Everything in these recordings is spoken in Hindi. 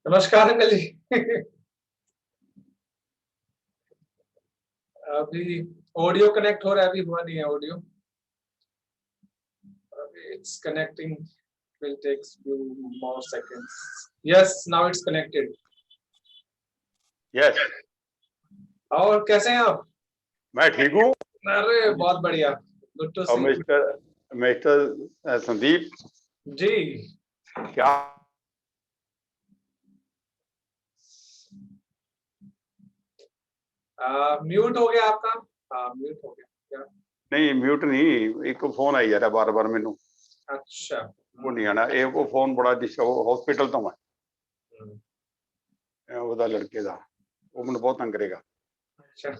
नमस्कार अंकल जी। अभी ऑडियो कनेक्ट हो रहा है, अभी हुआ नहीं है ऑडियो। अभी it's connecting, will takes few more seconds. Yes, now it's connected. Yes, और कैसे हैं आप? मैं ठीक हूँ। अरे बहुत बढ़िया, गुड टू और सी। मिस्टर मिस्टर संदीप, जी क्या म्यूट हो गया आपका। हाँ म्यूट हो गया क्या? नहीं, म्यूट नहीं, एक फोन आई जा रहा बार बार मैनू, अच्छा। वो नहीं आना। एक वो फोन बड़ा हॉस्पिटल तो मैं हम्म, ਉਹਦਾ लड़के ਦਾ, वो मैंने बहुत तंग करेगा। अच्छा।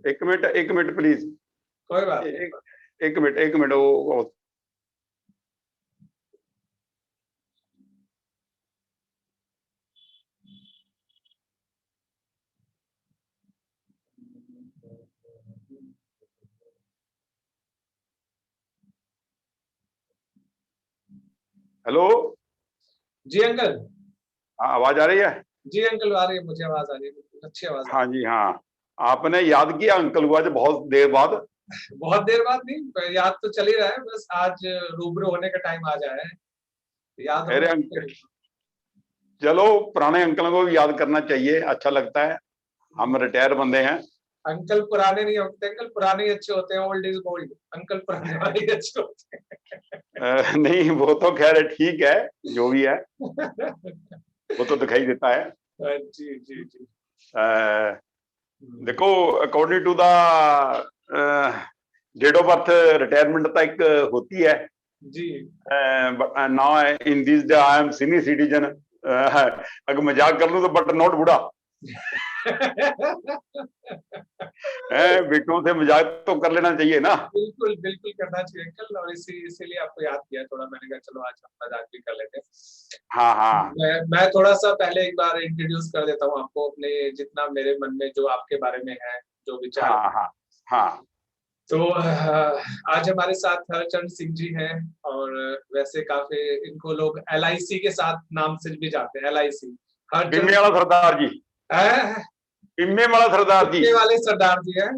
एक मिनट प्लीज, कोई बात नहीं। एक एक मिनट वो हेलो। जी अंकल। हाँ, आवाज आ रही है? जी अंकल आ रही है, मुझे आवाज आ रही है, अच्छी आवाज आ हाँ जी, हाँ, आपने याद किया अंकल को आज बहुत देर बाद। रही है। बहुत देर बाद नहीं, याद तो चल ही रहा है, बस आज रूबरू होने का टाइम आ जाया है। याद अरे होना अंकल, चाहिए। चलो पुराने अंकल को भी याद करना चाहिए, अच्छा लगता है। हम रिटायर बंदे हैं। अंकल पुराने नहीं होते, अंकल पुराने ही अच्छे होते हैं, ओल्ड इज गोल्ड। अंकल पुराने वाले ही अच्छे होते नहीं, वो तो खैर ठीक है, जो भी है हैं। वो तो दिखाई देता है। जी जी जी। अ, देखो, according to the date of birth retirement तो एक होती है। जी। Now in this day I am senior citizen. अगर मजाक कर लूं तो बट नॉट बूढ़ा। बेटों से मजाक तो कर लेना चाहिए ना। बिल्कुल बिल्कुल करना चाहिए अंकल, और इसीलिए आपको याद किया थोड़ा, मैंने कहा चलो आज हम मजाक भी कर लेते हैं। हाँ हाँ मैं थोड़ा सा पहले एक बार इंट्रोड्यूस कर देता हूँ आपको, अपने जितना मेरे मन में जो आपके बारे में है, जो विचार। हाँ हाँ हाँ। तो आज हमारे साथ हरचरण सिंह जी हैं। और वैसे काफी इनको लोग LIC के साथ नाम से भी जाते हैं, LIC हरचरण पिम्मे वाला सरदार जी, है। पिम्मे वाला सरदार जी। कितने वाले सरदार जी हैं।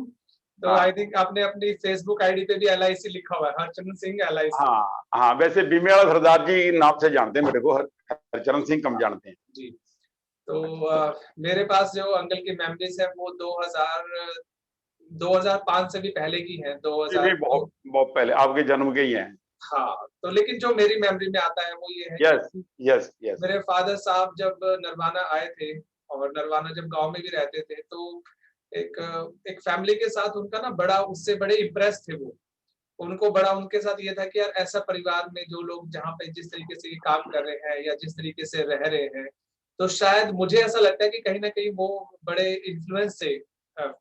तो आई हाँ थिंक आपने अपनी फेसबुक आईडी पे भी LIC लिखा हुआ है, हरचरण सिंह LIC। हाँ हाँ, वैसे बीमे वाला सरदार जी नाम से जानते हैं मेरे को, हरचरण सिंह कम जानते हैं। जी। तो मेरे पास जो अंकल की मेमोरीज है वो 2005 से भी पहले की है, नहीं नहीं, 2002। बहुत बहुत पहले आपके जन्म के ही हैं। हाँ, तो लेकिन जो मेरी मेमोरी में आता है वो ये है यस कि यस यस। मेरे फादर साहब जब नरवाना आए थे, और नरवाना जब गांव में भी रहते थे, तो एक एक फैमिली के साथ उनका ना बड़ा, उससे बड़े इम्प्रेस थे वो। उनको बड़ा उनके साथ ये था कि यार ऐसा परिवार में जो लोग जहाँ पे जिस तरीके से ये काम कर रहे हैं या जिस तरीके से रह रहे हैं, तो शायद मुझे ऐसा लगता है कि कहीं ना कहीं वो बड़े इन्फ्लुएंस थे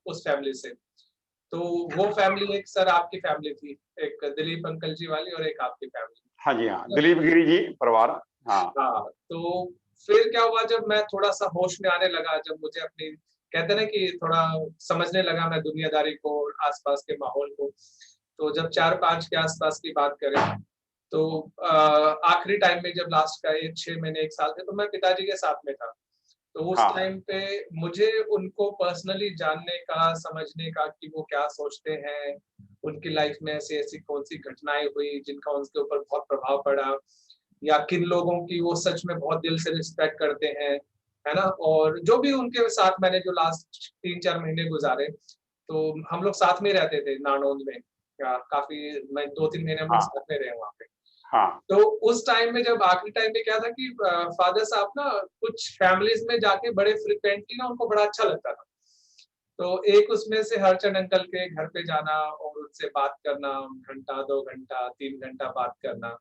उस फैमिली से। तो वो फैमिली, एक सर आपकी फैमिली थी, एक दिलीप अंकल जी वाली और एक आपकी फैमिली। हाँ जी, हाँ, दिलीप गिरी जी परिवार। हाँ हाँ, तो फिर क्या हुआ जब मैं थोड़ा सा होश में आने लगा, जब मुझे अपनी, कहते हैं ना कि थोड़ा समझने लगा मैं दुनियादारी को और आसपास के माहौल को। तो जब 4-5 के आसपास की बात करें, तो आखिरी टाइम में जब लास्ट का ये 6 महीने 1 साल थे, तो मैं पिताजी के साथ में था। तो उस हाँ टाइम पे मुझे उनको पर्सनली जानने का, समझने का कि वो क्या सोचते हैं, उनकी लाइफ में ऐसी ऐसी कौन सी घटनाएं हुई जिनका उनके ऊपर बहुत प्रभाव पड़ा, या किन लोगों की वो सच में बहुत दिल से रिस्पेक्ट करते हैं, है ना। और जो भी उनके साथ मैंने जो लास्ट 3-4 महीने गुजारे, तो हम लोग साथ में रहते थे नानौंद में। काफी, मैं 2-3 महीने हम लोग हाँ साथ में रहे वहाँ पे। हाँ तो उस टाइम में, जब आखिरी टाइम में क्या था कि फादर साहब ना कुछ फैमिलीज में जाके बड़े फ्रिक्वेंटली ना उनको बड़ा अच्छा लगता था। तो एक उसमें से हरचंद अंकल के घर पे जाना और उनसे बात करना, घंटा 2 घंटा 3 घंटा बात करना,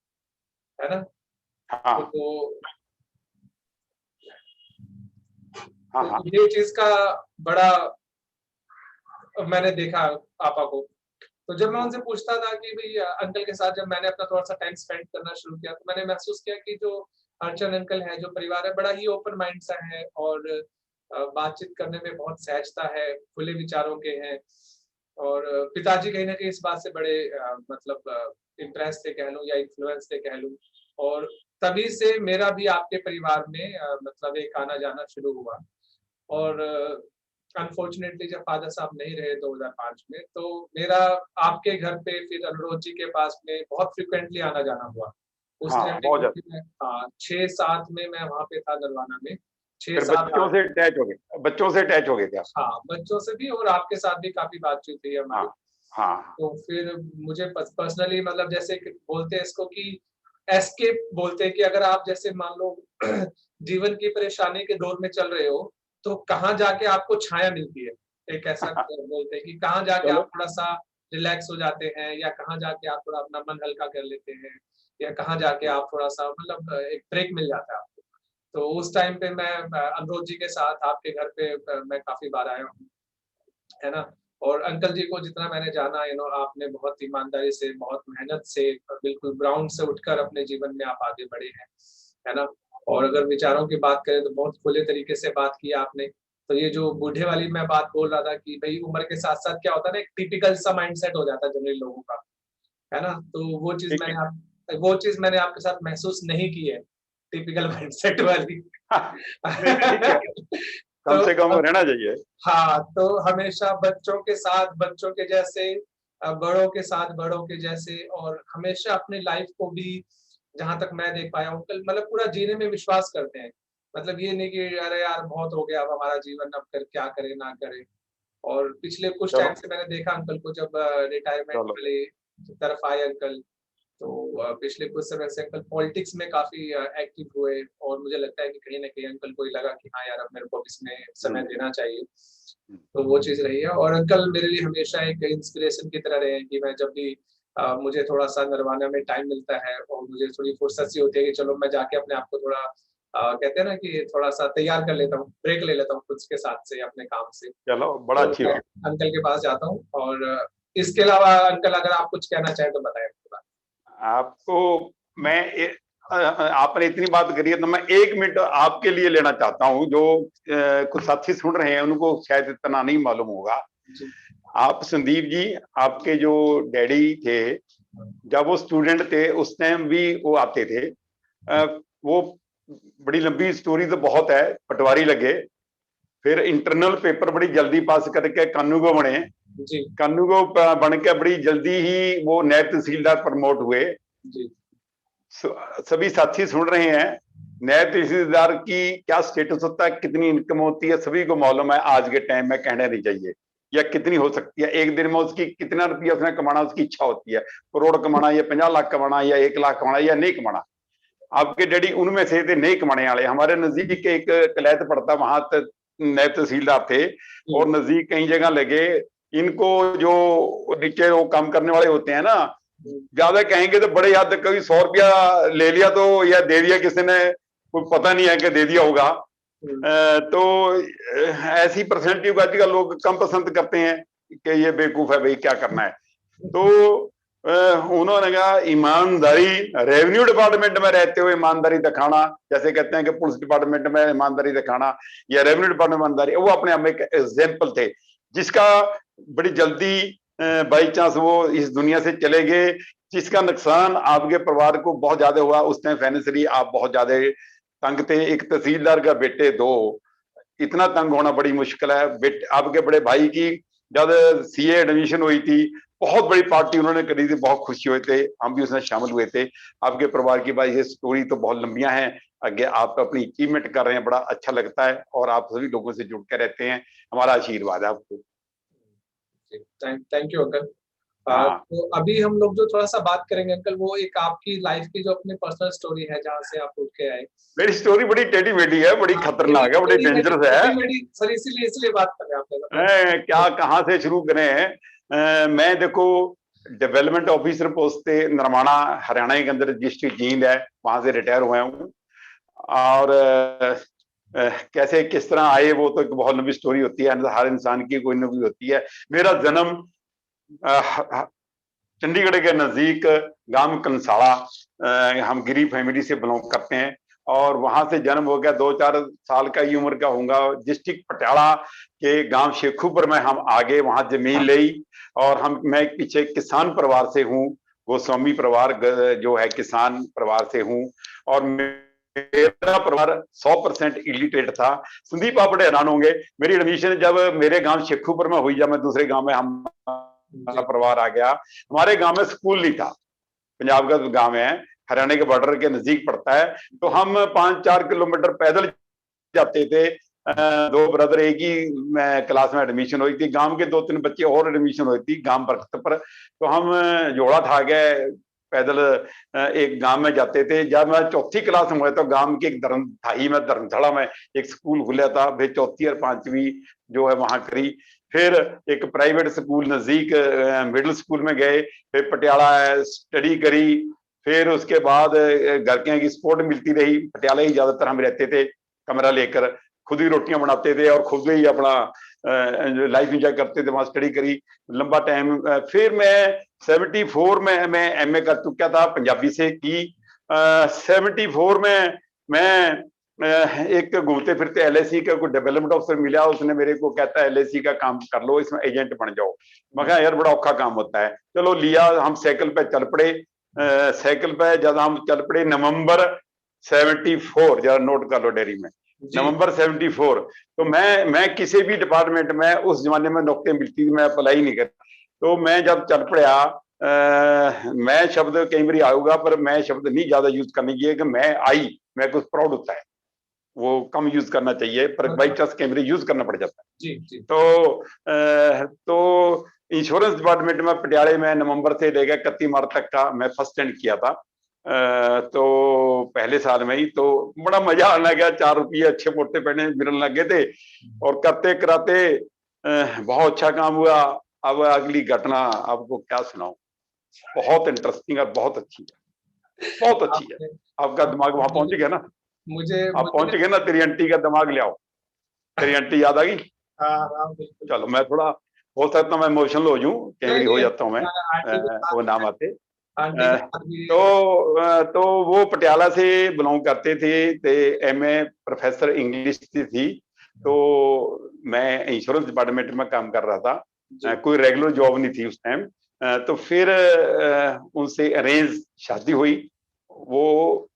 है ना। हाँ तो हाँ हाँ ये चीज का बड़ा मैंने देखा पापा को। तो जब मैं उनसे पूछता था कि भाई अंकल के साथ जब मैंने अपना थोड़ा सा टाइम स्पेंड करना शुरू किया, तो मैंने महसूस किया कि जो अर्चन अंकल है, जो परिवार है, बड़ा ही ओपन माइंड सा है, और बातचीत करने में बहुत सहजता है, खुले विचारों के हैं। और पिताजी कहीं ना कहीं इस बात से बड़े मतलब इम्प्रेस थे कह लूं, या इन्फ्लुएंस थे कह लूं। और तभी से मेरा भी आपके परिवार में मतलब एक आना जाना शुरू हुआ। और अनफॉर्चुनेटली जब फादर साहब नहीं रहे 2005 में, तो मेरा आपके घर पे फिर अनुरोध जी के पास में बहुत फ्रिक्वेंटली आना जाना हुआ। उस हाँ, टाइम पे बहुत ज्यादा। क्योंकि मैं 6-7 में मैं वहाँ पे था नरवाना में, फिर 6-7-8। बच्चों से अटैच हो गए थे आप? हाँ, बच्चों से भी और आपके साथ भी काफ़ी बातचीत हुई है हाँ, हमारी। हाँ, तो फिर मुझे पर्सनली मतलब जैसे कि बोलते हैं इसको कि एस्केप बोलते हैं कि अगर आप जैसे मान लो जीवन की परेशानी के दौर में चल रहे हो, तो कहाँ जाके आपको छाया मिलती है। एक ऐसा हाँ। बोलते हैं कि कहाँ जाके चलो, आप थोड़ा-सा रिलैक्स हो जाते हैं, या कहाँ जाके आप थोड़ा अपना मन हल्का कर लेते हैं, या कहाँ जाके आप थोड़ा-सा मतलब एक ब्रेक मिल जाता है आपको। तो उस टाइम पे मैं अनुरोध जी के साथ आपके घर पे मैं काफ़ी बार आया हूँ। है ना? और अंकल जी को जितना मैंने जाना, आपने बहुत ईमानदारी से, बहुत मेहनत से, बिल्कुल ग्राउंड से उठकर अपने जीवन में आप आगे बढ़े हैं, है ना? और अगर विचारों की बात करें तो बहुत खुले तरीके से बात की आपने। तो ये जो बूढ़े वाली मैं बात बोल रहा था कि भई उम्र के साथ-साथ क्या होता है ना, एक टिपिकल सा माइंडसेट हो जाता है जनरली लोगों का, है ना? तो ठीक है। वो चीज़ मैंने आपके साथ महसूस नहीं की है, टिपिकल माइंडसेट वाली। नहीं, ठीक है, कम तो से कम रहना चाहिए। हाँ, तो हमेशा बच्चों के साथ बच्चों के जैसे, बड़ों के साथ बड़ों के जैसे, और हमेशा अपनी लाइफ को भी, जहाँ तक मैं देख पाया हूँ, कल मतलब पूरा जीने में विश्वास करते हैं। मतलब ये नहीं कि अरे यार बहुत हो गया अब हमारा जीवन, अब कर क्या करें ना करें। और पिछले कुछ टाइम चलो, से मैंने देखा अंकल को, जब रिटायरमेंट चलो। वाली तरफ आए अंकल, तो पिछले कुछ समय से अंकल पॉलिटिक्स में काफ़ी एक्टिव हुए, और मुझे लगता है कि कहीं न कहीं अंकल को ये लगा कि हाँ यार, अब मेरे को अब इसमें समय हुँ, देना चाहिए। हुँ। तो वो चीज़ रही है, और अंकल मेरे लिए हमेशा एक इंस्पिरेशन की तरह रहे हैं कि मैं जब भी मुझे थोड़ा-सा नरवाना में टाइम मिलता है और मुझे थोड़ी फुर्सत सी होती है कि चलो मैं जाके अपने आप को थोड़ा कहते हैं ना कि थोड़ा-सा तैयार कर लेता हूँ, ब्रेक ले लेता हूँ खुद के साथ से, अपने काम से। चलो, बड़ा तो अच्छी मैं बात। अंकल के पास जाता हूँ, और इसके अलावा अंकल अगर आप कुछ कहना चाहें तो बताएँ उसके बाद? आपको मैं आपने इतनी बात करी है तो मैं 1 मिनट आपके लिए लेना चाहता हूँ, जो कुछ साथी सुन रहे हैं उनको शायद इतना नहीं मालूम होगा। जी। आप संदीप जी, आपके जो डैडी थे, जब वो स्टूडेंट थे उस टाइम भी वो आते थे। वो बड़ी लंबी स्टोरी तो बहुत है, पटवारी लगे, फिर इंटरनल पेपर बड़ी जल्दी पास करके कानूगो बने, जी, कानूगो बन के बड़ी जल्दी ही वो नायब तहसीलदार प्रमोट हुए। जी। सभी साथी सुन रहे हैं, नायब तहसीलदार की क्या स्टेटस होता है, कितनी इनकम होती है, सभी को मालूम है। आज के टाइम में कहना नहीं चाहिए, या कितनी हो सकती है एक दिन में, उसकी कितना रुपया उसने कमाना, उसकी इच्छा होती है, करोड़ कमाना या 50 लाख कमाना या 1 लाख कमाना या नहीं कमाना। आपके डैडी उनमें से थे नहीं कमाने वाले। हमारे नजदीक एक कलैत पड़ता, वहां नायब तहसीलदार थे, हुँ, और नजदीक कई जगह लगे। इनको जो नीचे वो काम करने वाले होते हैं ना, हुँ, ज्यादा कहेंगे तो बड़े याद, कभी 100 रुपया ले लिया तो, या दे दिया किसी ने, कोई पता नहीं है कि दे दिया होगा। हुँ, तो ऐसी पर्सनैलिटी को आजकल लोग कम पसंद करते हैं कि ये बेवकूफ है भाई, क्या करना है। तो उन्होंने कहा ईमानदारी, रेवेन्यू डिपार्टमेंट में रहते हुए ईमानदारी दिखाना, जैसे कहते हैं कि पुलिस डिपार्टमेंट में ईमानदारी दिखाना या रेवेन्यू डिपार्टमेंट में ईमानदारी, वो अपने आप में एक एग्जाम्पल थे, जिसका बड़ी जल्दी बाई चांस वो इस दुनिया से चले गए, जिसका नुकसान आपके परिवार को बहुत ज्यादा हुआ। उस टाइम फाइनेंशियली आप बहुत ज्यादा तंग थे, एक तहसीलदार का बेटे दो, इतना तंग होना बड़ी मुश्किल है। आपके बड़े भाई की जब सीए एडमिशन हुई थी, बहुत बड़ी पार्टी उन्होंने करी थी, बहुत खुशी हुए थे, हम भी उसमें शामिल हुए थे। आपके परिवार की भाई ये स्टोरी तो बहुत लंबियां हैं, आगे आप अपनी अचीवमेंट कर रहे हैं, बड़ा अच्छा लगता है, और आप सभी लोगों से जुड़ के रहते हैं, हमारा आशीर्वाद है आपको। जी, थैंक यू अंकल। हाँ, तो अभी हम लोग जो थोड़ा-सा बात करेंगे अंकल, वो एक आपकी लाइफ की जो अपनी पर्सनल स्टोरी है, जहाँ से आप उठ के आए। मेरी स्टोरी बड़ी टेढ़ी मेढ़ी है, बड़ी हाँ, खतरनाक है, बड़ी डेंजरस है। टेढ़ी-मेढ़ी सर, इसीलिए बात कर रहे हैं आपके साथ। क्या कहाँ से शुरू करें। मैं देखो डेवलपमेंट ऑफिसर पोस्ट थे नरवाना, हरियाणा के अंदर डिस्ट्रिक्ट जींद है, वहां से रिटायर हुए हूँ। और कैसे किस तरह आए वो तो एक बहुत लंबी स्टोरी होती है, हर इंसान की कोई ना कोई होती है। मेरा जन्म चंडीगढ़ के नजदीक गांव कंसाड़ा, हम गरीब फैमिली से बिलोंग करते हैं, और वहां से जन्म हो गया। 2-4 साल का ही उम्र का होगा, डिस्ट्रिक्ट पटियाला के गांव शेखुपुर में हम आगे वहां जमीन ली। और मैं एक पीछे किसान परिवार से हूँ, गोस्वामी परिवार जो है किसान परिवार से हूँ। और मेरा परिवार 100% इलिटरेट था। संदीप आप बड़े हैरान होंगे, मेरी एडमिशन जब मेरे गांव शेखुपुर में हुई, जब मैं दूसरे गांव में हमारा परिवार आ गया, हमारे गांव में स्कूल नहीं था। पंजाब का गांव है, हरियाणा के बॉर्डर के नजदीक पड़ता है, तो हम 5-4 किलोमीटर पैदल जाते थे। 2 ब्रदर, एक ही क्लास में एडमिशन हुई थी, गांव के 2-3 बच्चे और एडमिशन हुई थी गांव बरकत पर, तो हम जोड़ा था गए पैदल एक गांव में जाते थे। जब मैं 4थी क्लास में हुआ तो गांव के एक धर्मशाला में एक स्कूल खुला था, फिर 4थी और 5वीं जो है वहां करी। फिर एक प्राइवेट स्कूल नजदीक मिडिल स्कूल में गए, फिर पटियाला स्टडी करी। फिर उसके बाद घर के की सपोर्ट मिलती रही, पटियाला ही ज्यादातर हम रहते थे, कमरा लेकर खुद ही रोटियां बनाते थे और खुद ही अपना लाइफ एंजॉय करते थे, वहां स्टडी करी लंबा टाइम। फिर मैं 74 में मैं एमए कर चुका था, पंजाबी से की। 74 में मैं एक घूमते फिरते एलआईसी का कोई डेवलपमेंट ऑफिसर मिला, उसने मेरे को कहता है एलआईसी का काम कर लो, इसमें एजेंट बन जाओ। मैं कहा यार बड़ा औखा काम होता है, चलो लिया। हम साइकिल पे चल पड़े, साइकिल पे जब हम चल पड़े नवंबर 74, जरा नोट कर लो डायरी में, नवंबर 74। तो मैं किसी भी डिपार्टमेंट में उस जमाने में नौकरी मिलती थी, मैं अप्लाई नहीं करता। तो मैं जब चल पड़ा, मैं शब्द कई बार आऊंगा, पर मैं शब्द नहीं ज्यादा यूज करने की है कि मैं कुछ प्राउड होता है, वो कम यूज करना चाहिए, पर बाई चांस कई बार यूज करना पड़ जाता है। जी। तो इंश्योरेंस डिपार्टमेंट में पटियाले में नवंबर से लेकर 31 मार्च तक का मैं फर्स्ट स्टैंड किया था। तो पहले साल में ही तो बड़ा मजा आने लगा, 4 रुपये अच्छे मोटे पैने मिलने लगे थे, और करते कराते बहुत अच्छा काम हुआ। अब अगली घटना आपको क्या सुनाऊं, बहुत इंटरेस्टिंग और बहुत अच्छी है, बहुत अच्छी है। आपका दिमाग वहां पहुंच गया ना, आप पहुंच गए ना, तेरी आंटी का दिमाग ले आओ, तेरी आंटी याद आ गई? चलो मैं थोड़ा हो सकता मैं इमोशनल हो जाऊं, कई बार हो जाता हूं मैं, वो नाम आते। तो वो पटियाला से बिलोंग करते थे, एमए प्रोफेसर इंग्लिश थी। तो मैं इंश्योरेंस डिपार्टमेंट में काम कर रहा था, कोई रेगुलर जॉब नहीं थी उस टाइम। तो फिर उनसे अरेंज शादी हुई। वो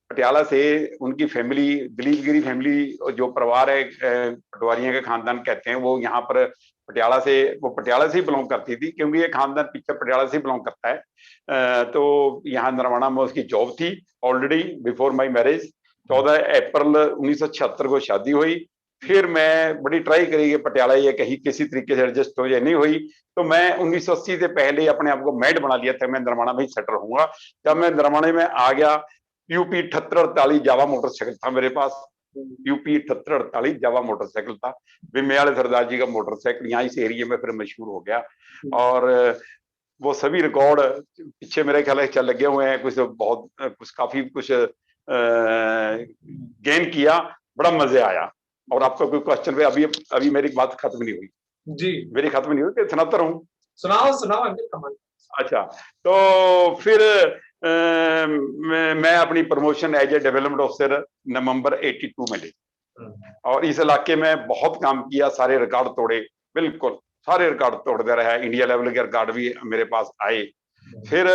पटियाला से, उनकी फैमिली दलीपगिरी फैमिली जो परिवार है, पटवारियों का खानदान कहते हैं, वो यहाँ पर पटियाला से ही बिलोंग करती थी, क्योंकि ये खानदान पीछे पटियाला से बिलोंग करता है। तो यहाँ नरवाना में उसकी जॉब थी ऑलरेडी बिफोर माय मैरिज। 14 अप्रैल 1976 को शादी हुई। फिर मैं बड़ी ट्राई करी कि पटियाला ये कहीं किसी तरीके से एडजस्ट हो जाए, नहीं हुई। तो मैं 1980 से पहले अपने आप को मैड बना लिया था, मैं नरवाना में ही सेटल होऊंगा। जब मैं नरवाने में आ गया, यूपी 7848 जावा मोटरसाइकिल था मेरे पास, यूपी 7848 जावा मोटरसाइकिल था, विमे वाले सरदार जी का मोटरसाइकिल, यहाँ इस एरिया में फिर मशहूर हो गया। और वो सभी रिकॉर्ड पीछे मेरे ख्याल चल लगे हुए हैं, कुछ काफी कुछ गेन किया, बड़ा मजे आया। और आपका कोई क्वेश्चन पे? अभी मेरी बात खत्म नहीं हुई जी, मेरी खत्म नहीं हुई, सुनाता रहूं? सुनाओ। अच्छा, तो फिर मैं अपनी promotion as a development officer November 82 में ली, और इस इलाके में बहुत काम किया, सारे रिकॉर्ड तोड़े, बिल्कुल सारे रिकॉर्ड तोड़ते रहा। इंडिया लेवल के रिकॉर्ड भी मेरे पास आए। फिर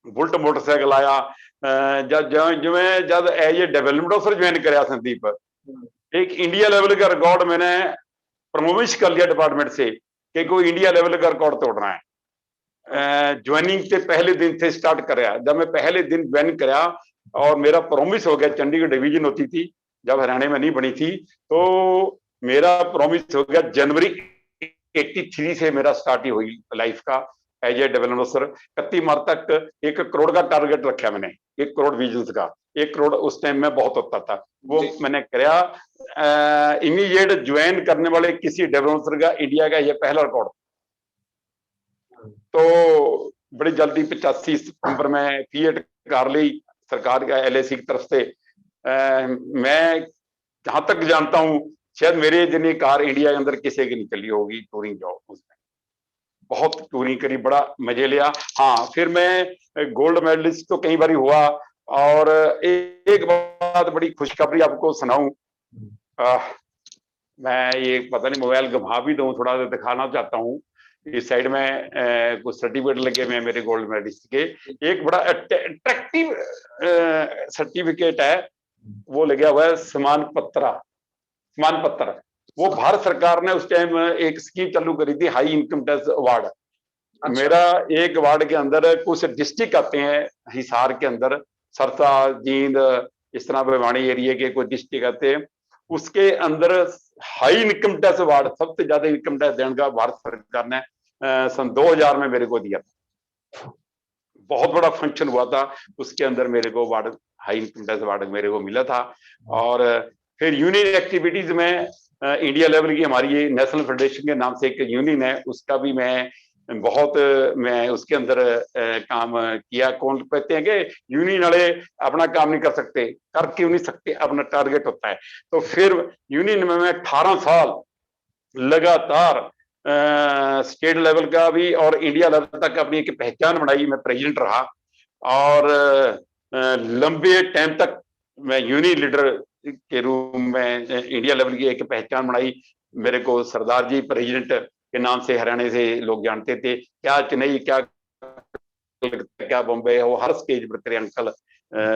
बुलेट मोटरसाइकिल आया। जब as a development officer join कराया संदीप, एक इंडिया लेवल का रिकॉर्ड मैंने प्रमोविश कर लिया डिपार्टमेंट से कि कोई इंडिया लेवल का रिकॉर्ड तोड़ना है। ज्वाइनिंग के पहले दिन से स्टार्ट कराया। जब मैं पहले दिन ज्वाइन कराया और मेरा प्रॉमिस हो गया, चंडीगढ़ डिवीजन होती थी जब, हरियाणा में नहीं बनी थी, तो मेरा प्रॉमिस हो गया जनवरी 83 से मेरा स्टार्ट ही हुई लाइफ का एज ए डेवलपमेंट ऑफिसर। 31 मार्च तक 1 करोड़ का टारगेट रखा मैंने, 1 करोड़ विजन का। 1 करोड़ उस टाइम में बहुत होता था, वो मैंने कराया। इमीडिएट ज्वाइन करने वाले किसी डेवलपमेंट ऑफिसर का इंडिया का ये पहला रिकॉर्ड। तो बड़ी जल्दी 85 सितंबर में फीएट कार ली सरकार का एलआईसी की तरफ से। मैं जहां तक जानता हूं शायद मेरे जितनी कार इंडिया के अंदर किसी की नहीं चली होगी टूरिंग जॉब, उसमें बहुत टूरिंग करी, बड़ा मजे लिया। हाँ, फिर मैं गोल्ड मेडलिस्ट तो कई बार हुआ। और एक बात बड़ी खुशखबरी आपको सुनाऊं, मैं ये पता नहीं मोबाइल घुमा भी दूं, थोड़ा दिखाना चाहता हूं। इस साइड में कुछ सर्टिफिकेट लगे हुए हैं मेरे गोल्ड मेडलिस्ट के। एक बड़ा अट्रैक्टिव सर्टिफिकेट है, वो लगा हुआ है सम्मान पत्र। वो भारत सरकार ने उस टाइम एक स्कीम चालू करी थी, हाई इनकम टैक्स अवार्ड। मेरा एक वार्ड के अंदर कुछ डिस्ट्रिक्ट आते हैं, हिसार के अंदर सरसा, जींद, इस तरह भिवानी एरिया के कुछ डिस्ट्रिक्ट आते हैं, उसके अंदर हाई इनकम टैक्स अवार्ड, सबसे ज्यादा इनकम टैक्स देने का भारत सरकार ने सन 2000 में मेरे को दिया था। बहुत बड़ा फंक्शन हुआ था, उसके अंदर मेरे को award, high income tax award मेरे को मिला था। और फिर यूनियन एक्टिविटीज में इंडिया लेवल की हमारी ये नेशनल फेडरेशन के नाम से एक यूनियन है, उसका भी मैं उसके अंदर काम किया। कौन कहते हैं कि यूनियन वाले अपना काम नहीं कर सकते, कर क्यों नहीं सकते, अपना टारगेट होता है। तो फिर यूनियन में मैं 18 साल लगातार स्टेट लेवल का भी और इंडिया लेवल तक अपनी एक पहचान बनाई, मैं प्रेसिडेंट रहा। और लंबे टाइम तक मैं यूनियन लीडर के रूप में इंडिया लेवल की एक पहचान बनाई। मेरे को सरदार जी प्रेसिडेंट के नाम से हरियाणा से लोग जानते थे, क्या चेन्नई, क्या बॉम्बे, वो हर स्टेज पर तेरे अंकल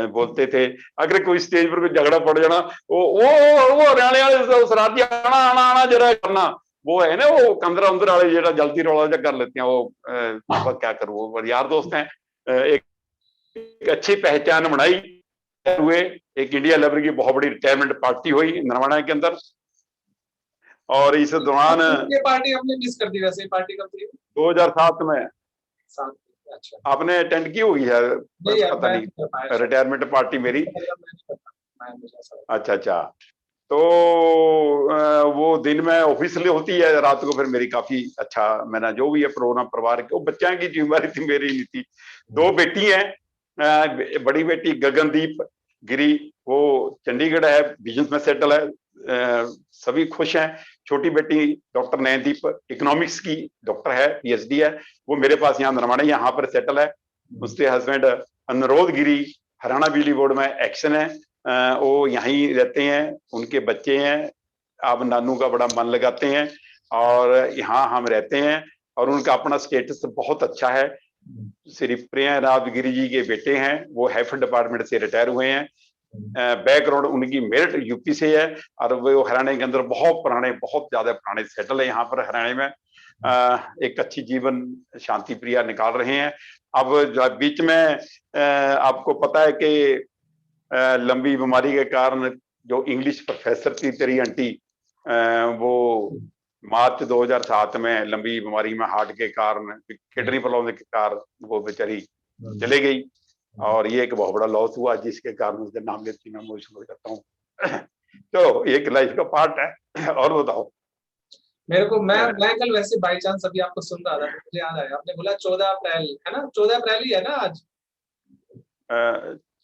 बोलते थे। अगर कोई स्टेज पर कोई झगड़ा पड़ जाना, वो हरियाणा वाले सरदार जी आना आना आना जरा करना, वो है ना, वो कंदरा उंदर वाले जरा जल्दी रौला कर लेते हैं, वो क्या करूं, वो यार दोस्त हैं। एक अच्छी पहचान बनाई हुए, एक इंडिया लेवल की बहुत बड़ी रिटायरमेंट पार्टी हुई नरवाना के अंदर। और इस दौरान ये पार्टी हमने मिस कर दी, वैसे पार्टी कब थी? 2007 में। अच्छा, आपने अटेंड की होगी यार, पता नहीं, रिटायरमेंट पार्टी मेरी। अच्छा, तो वो दिन में ऑफिशियली होती है, रात को फिर मेरी काफी अच्छा, मैंने जो भी है प्रोग्राम परिवार के, वो बच्चा की जिम्मेदारी थी, मेरी नहीं थी। 2 बेटी हैं, बड़ी बेटी गगनदीप गिरी, वो चंडीगढ़ है, बिजनेस में सेटल है, सभी खुश हैं। छोटी बेटी डॉक्टर नयनदीप इकोनॉमिक्स की डॉक्टर है, पीएचडी है, वो मेरे पास यहाँ नरवाना यहाँ पर सेटल है। उसके हस्बैंड अनुरोध गिरी हरियाणा बिजली बोर्ड में एक्शन है, वो यहीं रहते हैं, उनके बच्चे हैं, अब नानू का बड़ा मन लगाते हैं और यहाँ हम रहते हैं। और उनका अपना स्टेटस बहुत अच्छा है। श्री प्रियराज गिरी जी के बेटे हैं, वो हेल्थ डिपार्टमेंट से रिटायर हुए हैं। बैकग्राउंड उनकी मेरिट यूपी से है और वो हरियाणा के अंदर बहुत ज्यादा पुराने सेटल है यहाँ पर हरियाणा में। एक अच्छी जीवन शांति प्रिया निकाल रहे हैं। अब बीच में आपको पता है कि लंबी बीमारी के कारण जो इंग्लिश प्रोफेसर थी तेरी आंटी, वो मार्च 2007 में लंबी बीमारी में हार्ट के कारण, किडनी प्रॉब्लम के कारण वो बेचारी चले गई। और ये एक बहुत बड़ा लॉस हुआ, जिसके कारण उसके नाम लेती मैं इमोशनल हो जाता हूँ। तो एक लाइफ का पार्ट है। और बताओ। मेरे को, मैं कल वैसे बाई चांस अभी आपको सुन रहा था तो मुझे याद आया, आपने बोला 14 अप्रैल है ना, 14 अप्रैल ही है ना आज?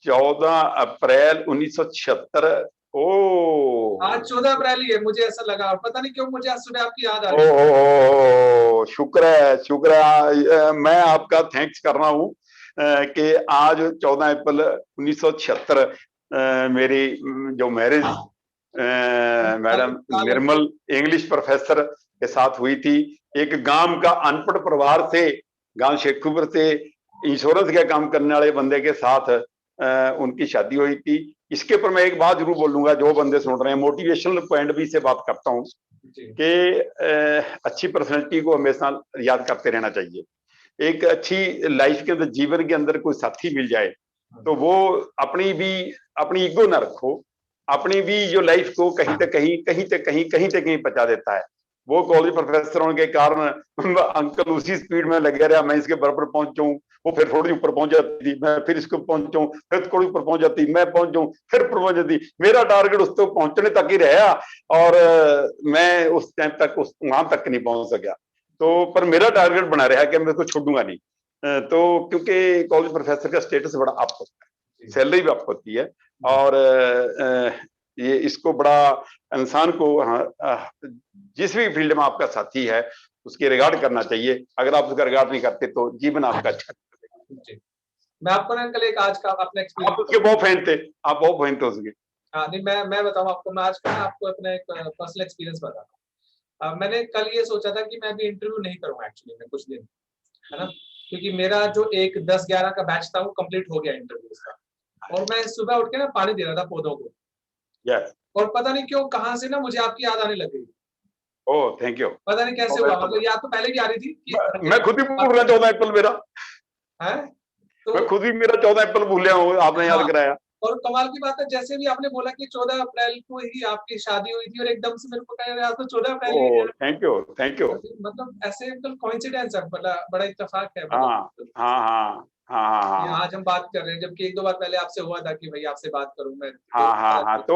14 अप्रैल 1976। ओ, आज 14 अप्रैल ही है, मुझे ऐसा लगा, पता नहीं क्यों मुझे आज सुबह आपकी याद आ रही है। ओ, शुक्र है, मैं आपका थैंक्स कर रहा हूँ कि आज 14 अप्रैल 1976 मेरी जो मैरिज मैडम निर्मल इंग्लिश प्रोफेसर के साथ हुई थी। एक गांव का अनपढ़ परिवार से, गांव शेखुपुर से इंश्योरेंस का काम करने वाले बंदे के साथ उनकी शादी हुई थी। इसके ऊपर मैं एक बात जरूर बोलूंगा, जो बंदे सुन रहे हैं, मोटिवेशनल पॉइंट भी से बात करता हूँ कि अच्छी पर्सनैलिटी को हमेशा याद करते रहना चाहिए। एक अच्छी लाइफ के अंदर, जीवन के अंदर कोई साथी मिल जाए तो वो अपनी ईगो ना रखो, अपनी भी जो लाइफ को कहीं तक कहीं पहुंचा देता है। वो कॉलेज प्रोफेसर होने के कारण अंकल उसी स्पीड में लगे रहा, मैं इसके बराबर पहुंच जाऊं, वो फिर थोड़ी ऊपर पहुंच जाती, मैं फिर इसको पहुंचाऊं, फिर थोड़ी ऊपर पहुंच जाती, मैं पहुंच जाऊं, फिर पहुंच जाती। मेरा टारगेट उस तक पहुंचने तक ही रहा और मैं उस टाइम तक वहां तक नहीं पहुंच सका। तो पर मेरा टारगेट बना रहा कि मैं इसको छोड़ूंगा नहीं। तो क्योंकि कॉलेज प्रोफेसर का स्टेटस बड़ा अप होता है, सैलरी भी अप होती है और ये इसको बड़ा इंसान को, जिस भी फील्ड में आपका साथी है उसकी रिगार्ड करना चाहिए। अगर आप उसका रिगार्ड नहीं करते तो जीवन आपका अच्छा नहीं। मैं आपको ना कल एक आज का अपना एक्सपीरियंस, आप उसके बहुत फैन थे, आप बहुत फैन थे उसके। हाँ नहीं, मैं बताऊं आपको, मैं आज का आपको अपना एक पर्सनल एक्सपीरियंस बताता हूँ। मैंने कल ये सोचा था कि मैं अभी इंटरव्यू नहीं करूंगा एक्चुअली में कुछ दिन, है ना, क्योंकि मेरा जो एक 10-11 का बैच था वो कंप्लीट हो गया इंटरव्यूज का, और मैं सुबह उठ के ना पानी दे रहा था पौधों को, यस। और पता नहीं क्यों कहाँ से ना मुझे आपकी याद आने लग गई। Oh thank you. पता नहीं कैसे हुआ, मतलब याद तो पहले भी आ रही थी कि मैं खुद ही भूल रहा 14 अप्रैल मेरा, है तो। मैं खुद ही मेरा 14 अप्रैल भूल गया हूँ, आपने हाँ, याद कराया। और कमाल की बात है, जैसे भी आपने बोला कि 14 अप्रैल को ही आपकी शादी हुई थी, और एकदम से मेरे को कहा यार आज तो 14 अप्रैल ही है ओह यार। Thank you thank you. मतलब ऐसे एकदम कोइंसिडेंस है, बड़ा बड़ा इत्तेफाक है, हाँ मतलब हाँ हाँ हाँ हाँ कि हाँ आज हम बात कर रहे हैं, जबकि 1-2 बार पहले आपसे हुआ था कि भाई आपसे बात करूं मैं, तो हाँ हाँ हाँ। तो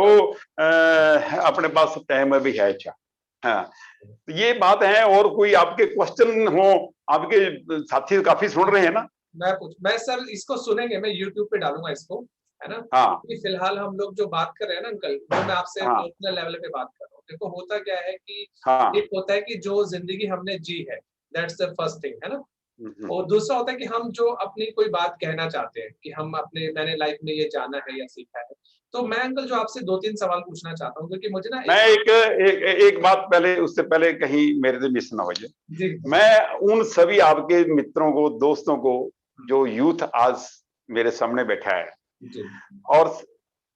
अपने पास टाइम अभी है। अच्छा हाँ, तो ये बात है। और कोई आपके क्वेश्चन हो? आपके साथी काफी सुन रहे हैं ना? मैं सर इसको सुनेंगे, मैं यूट्यूब पे डालूंगा इसको, है ना, हाँ कि फिलहाल हम लोग जो बात कर रहे हैं ना अंकल, वो मैं आपसे हाँ पर्सनल लेवल पे बात कर रहा हूँ। देखो होता क्या है कि हाँ। एक होता है कि जो जिंदगी हमने जी है, दैट्स द फर्स्ट थिंग, है ना, हम्म। और दूसरा होता है कि हम जो अपनी कोई बात कहना चाहते हैं कि हम अपने मैंने लाइफ में ये जाना है या सीखा है। तो मैं अंकल जो आपसे 2-3 सवाल पूछना चाहता हूँ, क्योंकि मुझे ना मैं एक बात पहले, उससे पहले कहीं मेरे से मिस ना हो जाए। जी मैं उन सभी आपके मित्रों को, दोस्तों को, जो यूथ आज मेरे सामने बैठा है, जी और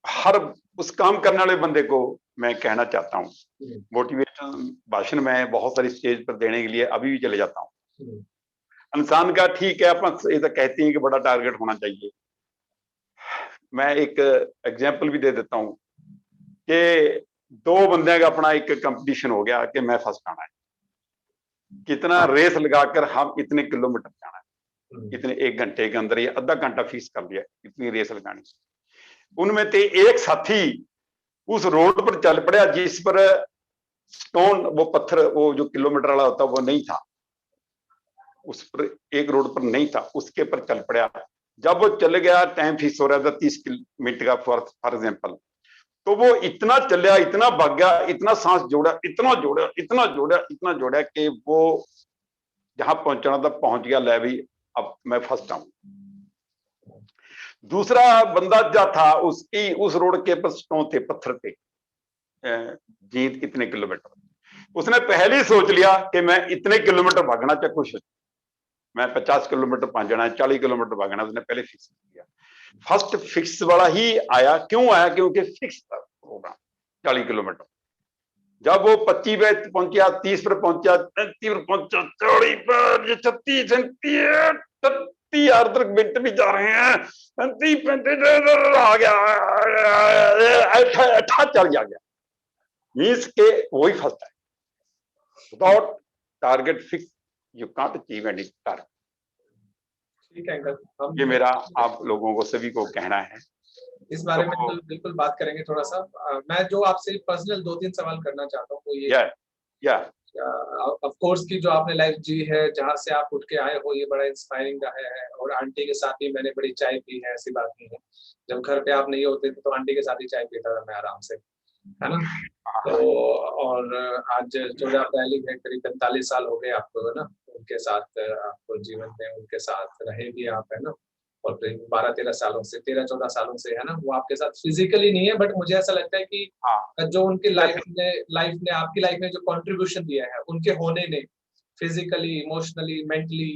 हर उस काम करने वाले बंदे को मैं कहना चाहता हूँ, जी मोटिवेशनल भाषण में बहुत सारी स्टेज पर देने के लिए अभी भी चले जाता हूँ। जी इंसान का ठीक है, अपन ये तो कहते हैं कि बड़ा टारगेट होना चाहिए। मैं एक एग्जाम्पल भी दे देता हूँ कि दो बंदे का अपना एक कंपटीशन हो गया कि मैं फर्स्ट आना है, कितना रेस लगाकर हम इतने किलोमीटर जाना है, इतने 1 घंटे के अंदर, ये आधा घंटा फिक्स कर दिया, इतनी रेस लगानी। उनमें से एक साथी उस रोड पर चल पड़ा जिस पर स्टोन, वो पत्थर, वो जो किलोमीटर वाला होता वो नहीं था, उस पर एक रोड पर नहीं था, उसके पर चल पड़ा। जब वो चल गया, टाइम फिक्स हो रहा था 30 मिनट का फॉर एग्जाम्पल, तो वो इतना चलिया, इतना भाग गया, इतना सांस जोड़ा, इतना जोड़ा, इतना जोड़ा, इतना जोड़ा कि वो जहां पहुंचना था पहुंच गया। ले भी, अब मैं फर्स्ट आऊं। दूसरा बंदा जो था, उसकी उस रोड के पर स्टोन थे, पत्थर थे, जीत इतने किलोमीटर। उसने पहले ही सोच लिया कि मैं इतने किलोमीटर भागना चाहे कुछ, मैं 50 किलोमीटर भागना है, 40 किलोमीटर भागना, उसने पहले फिक्स किया। फर्स्ट फिक्स वाला ही आया। क्यों आया? क्योंकि फिक्स था होगा 40 किलोमीटर। जब वो 25 पे पहुंचा, 30 पर पहुंचा, 35 पर पहुंचा, 40 पर, 36, 37 यार तक मिनट भी जा रहे हैं, 35, 35 आ गया, 18 चल गया। मीन्स के वही फंसता है। Without target fix you can't achieve any target. ठीक है अंकल, हम ये मेरा आप लोगों को सभी को कहना है। इस बारे में तो बिल्कुल बात करेंगे थोड़ा सा। मैं जो आपसे पर्सनल 2-3 सवाल करना चाहता हूँ वो ये, या ऑफ कोर्स की जो आपने लाइफ जी है, जहाँ से आप उठ के आए हो, ये बड़ा इंस्पायरिंग रहा है, और आंटी के साथ ही मैंने बड़ी चाय पी है, ऐसी बात नहीं है। जब घर पे आप नहीं होते थे तो आंटी के साथ ही चाय पीता था मैं आराम से, है ना। तो और आज जो अप्रैल है, करीब 45 साल हो गए आपको, है ना, उनके साथ आपको जीवन में उनके साथ रहे भी आप, है ना, और 12-13 सालों से, 13-14 सालों से, है ना, वो आपके साथ फिजिकली नहीं है, बट मुझे ऐसा लगता है कि जो उनके लाइफ ने आपकी लाइफ में जो कंट्रीब्यूशन दिया है, उनके होने ने फिजिकली, इमोशनली, मेंटली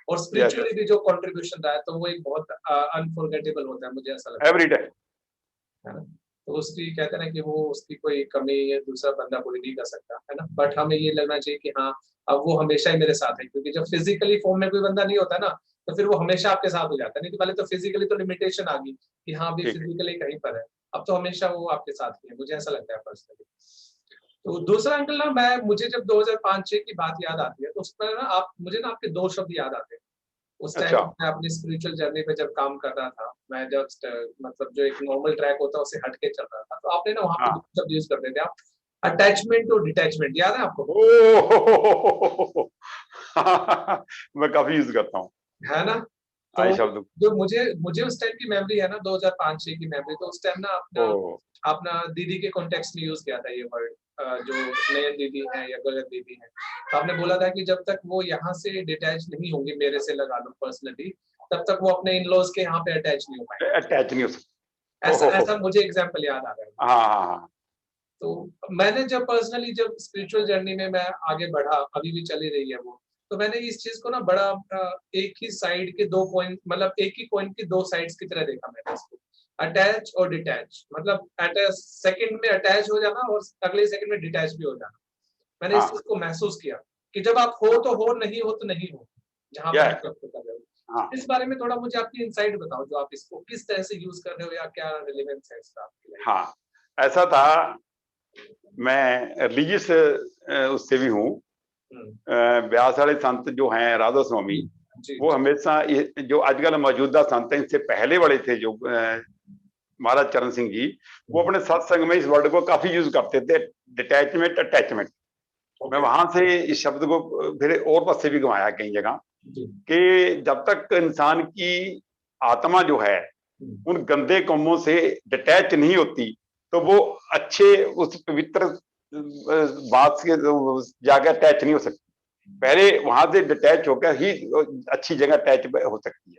और स्पिरिचुअली भी जो कंट्रीब्यूशन रहा है, तो वो एक बहुत अनफॉरगेटेबल होता है, मुझे ऐसा लगता एवरी डे। है ना। तो उसकी कहते हैं ना कि वो उसकी कोई कमी या दूसरा बंदा पूरी नहीं कर सकता, है ना, बट हमें ये लगना चाहिए कि हाँ, अब वो हमेशा ही मेरे साथ है, क्योंकि जब फिजिकली फॉर्म में कोई बंदा नहीं होता ना, तो फिर वो हमेशा आपके साथ हो जाता है। नहीं तो पहले तो फिजिकली तो लिमिटेशन आ गई कि हाँ भी ठीक है। फिजिकली कहीं पर है, अब तो हमेशा वो आपके साथ ही है, मुझे ऐसा लगता है पर्सनली। तो दूसरा अंकल ना, मुझे जब 2005-6 की बात याद आती है, तो उस पर ना आप मुझे ना आपके 2 शब्द याद आते हैं। उस टाइम अच्छा मैं अपनी स्पिरिचुअल जर्नी पे जब काम कर रहा था, मैं जस्ट मतलब जो एक नॉर्मल ट्रैक होता है उससे हट के चल रहा था, तो आपने ना वहाँ पे 2 हाँ। शब्द यूज़ करते थे आप, अटैचमेंट और डिटैचमेंट, याद है आपको? ओ मैं काफी यूज करता हूँ है ना? तो आई शब्द। जो मुझे मुझे उस टाइम की मेमोरी है ना, 2005-6 की मेमोरी, तो उस टाइम ना अपना ओ अपना दीदी के कॉन्टेक्स्ट में यूज़ किया था ये वर्ड, जो नयन दीदी हैं या गगन दीदी हैं। तो आपने बोला था कि जब तक वो यहाँ से डिटैच नहीं होंगे मेरे से, लगा लो पर्सनली, तब तक वो अपने इन-लॉज़ के यहाँ पे अटैच नहीं हो पाएँगे। अटैच नहीं हो सकता। ऐसा ओहो ऐसा मुझे एग्ज़ाम्पल याद आ रहा है। हाँ हाँ हाँ। तो मैंने जब पर्सनली जब स्पिरिचुअल जर्नी में मैं आगे बढ़ा, अभी भी चली रही है वो, तो मैंने इस चीज को ना बड़ा एक ही साइड के दो पॉइंट, मतलब एक ही कॉइन की दो साइड्स की तरह देखा मैंने इसको, अटैच और डिटैच। मतलब एट अ सेकंड में अटैच हो जाना और अगले सेकंड में डिटैच भी हो जाना। मैंने इस हाँ, चीज को महसूस किया कि जब आप हो तो हो, नहीं हो तो नहीं हो, जहां क्या पर है, आप कर रहे हो। हाँ इस बारे में थोड़ा मुझे आपकी इनसाइट बताओ, जो आप इसको किस तरह से यूज कर रहे हो या क्या रिलेवेंस है इसका आपकी लाइफ हाँ। ऐसा था, मैं रिलीजियस उससे भी हूँ। में? ब्यास वाले संत जो हैं राधा स्वामी, जी जी वो हमेशा जो आजकल मौजूदा संत हैं, इनसे पहले वाले थे जो महाराज चरण सिंह जी, वो अपने सत्संग में इस वर्ड को काफी यूज करते थे, डिटैचमेंट अटैचमेंट। मैं ओके वहां से इस शब्द को फिर और पास से भी घुमाया कई जगह, जी कि जब तक इंसान की आत्मा जो है उन गंदे कामों से डिटैच नहीं होती, तो वो अच्छे उस पवित्र बात से जाकर अटैच नहीं हो सकती। पहले वहां से डिटैच होकर ही अच्छी जगह अटैच हो सकती है।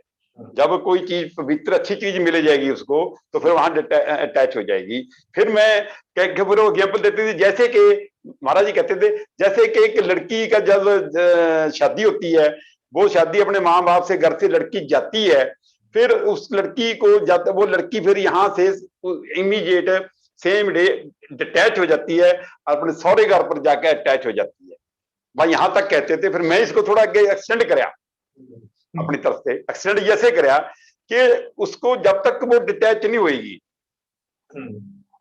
जब कोई चीज पवित्र अच्छी चीज मिल जाएगी उसको, तो फिर वहां अटैच हो जाएगी। फिर मैं फिर वो एग्जाम्पल देते थे, जैसे कि महाराज जी कहते थे, जैसे कि एक लड़की का जब शादी होती है, वो शादी अपने माँ बाप से, घर से लड़की जाती है, फिर उस लड़की को जब वो लड़की फिर यहाँ से इमीडिएट सेम डे डिटैच हो जाती है, अपने सौरे घर पर जाकर अटैच हो जाती है। भाई यहां तक कहते थे। फिर मैं इसको थोड़ा आगे एक्सटेंड कराया, अपनी तरफ से एक्सटेंड जैसे कराया कि उसको जब तक वो डिटैच नहीं होगी,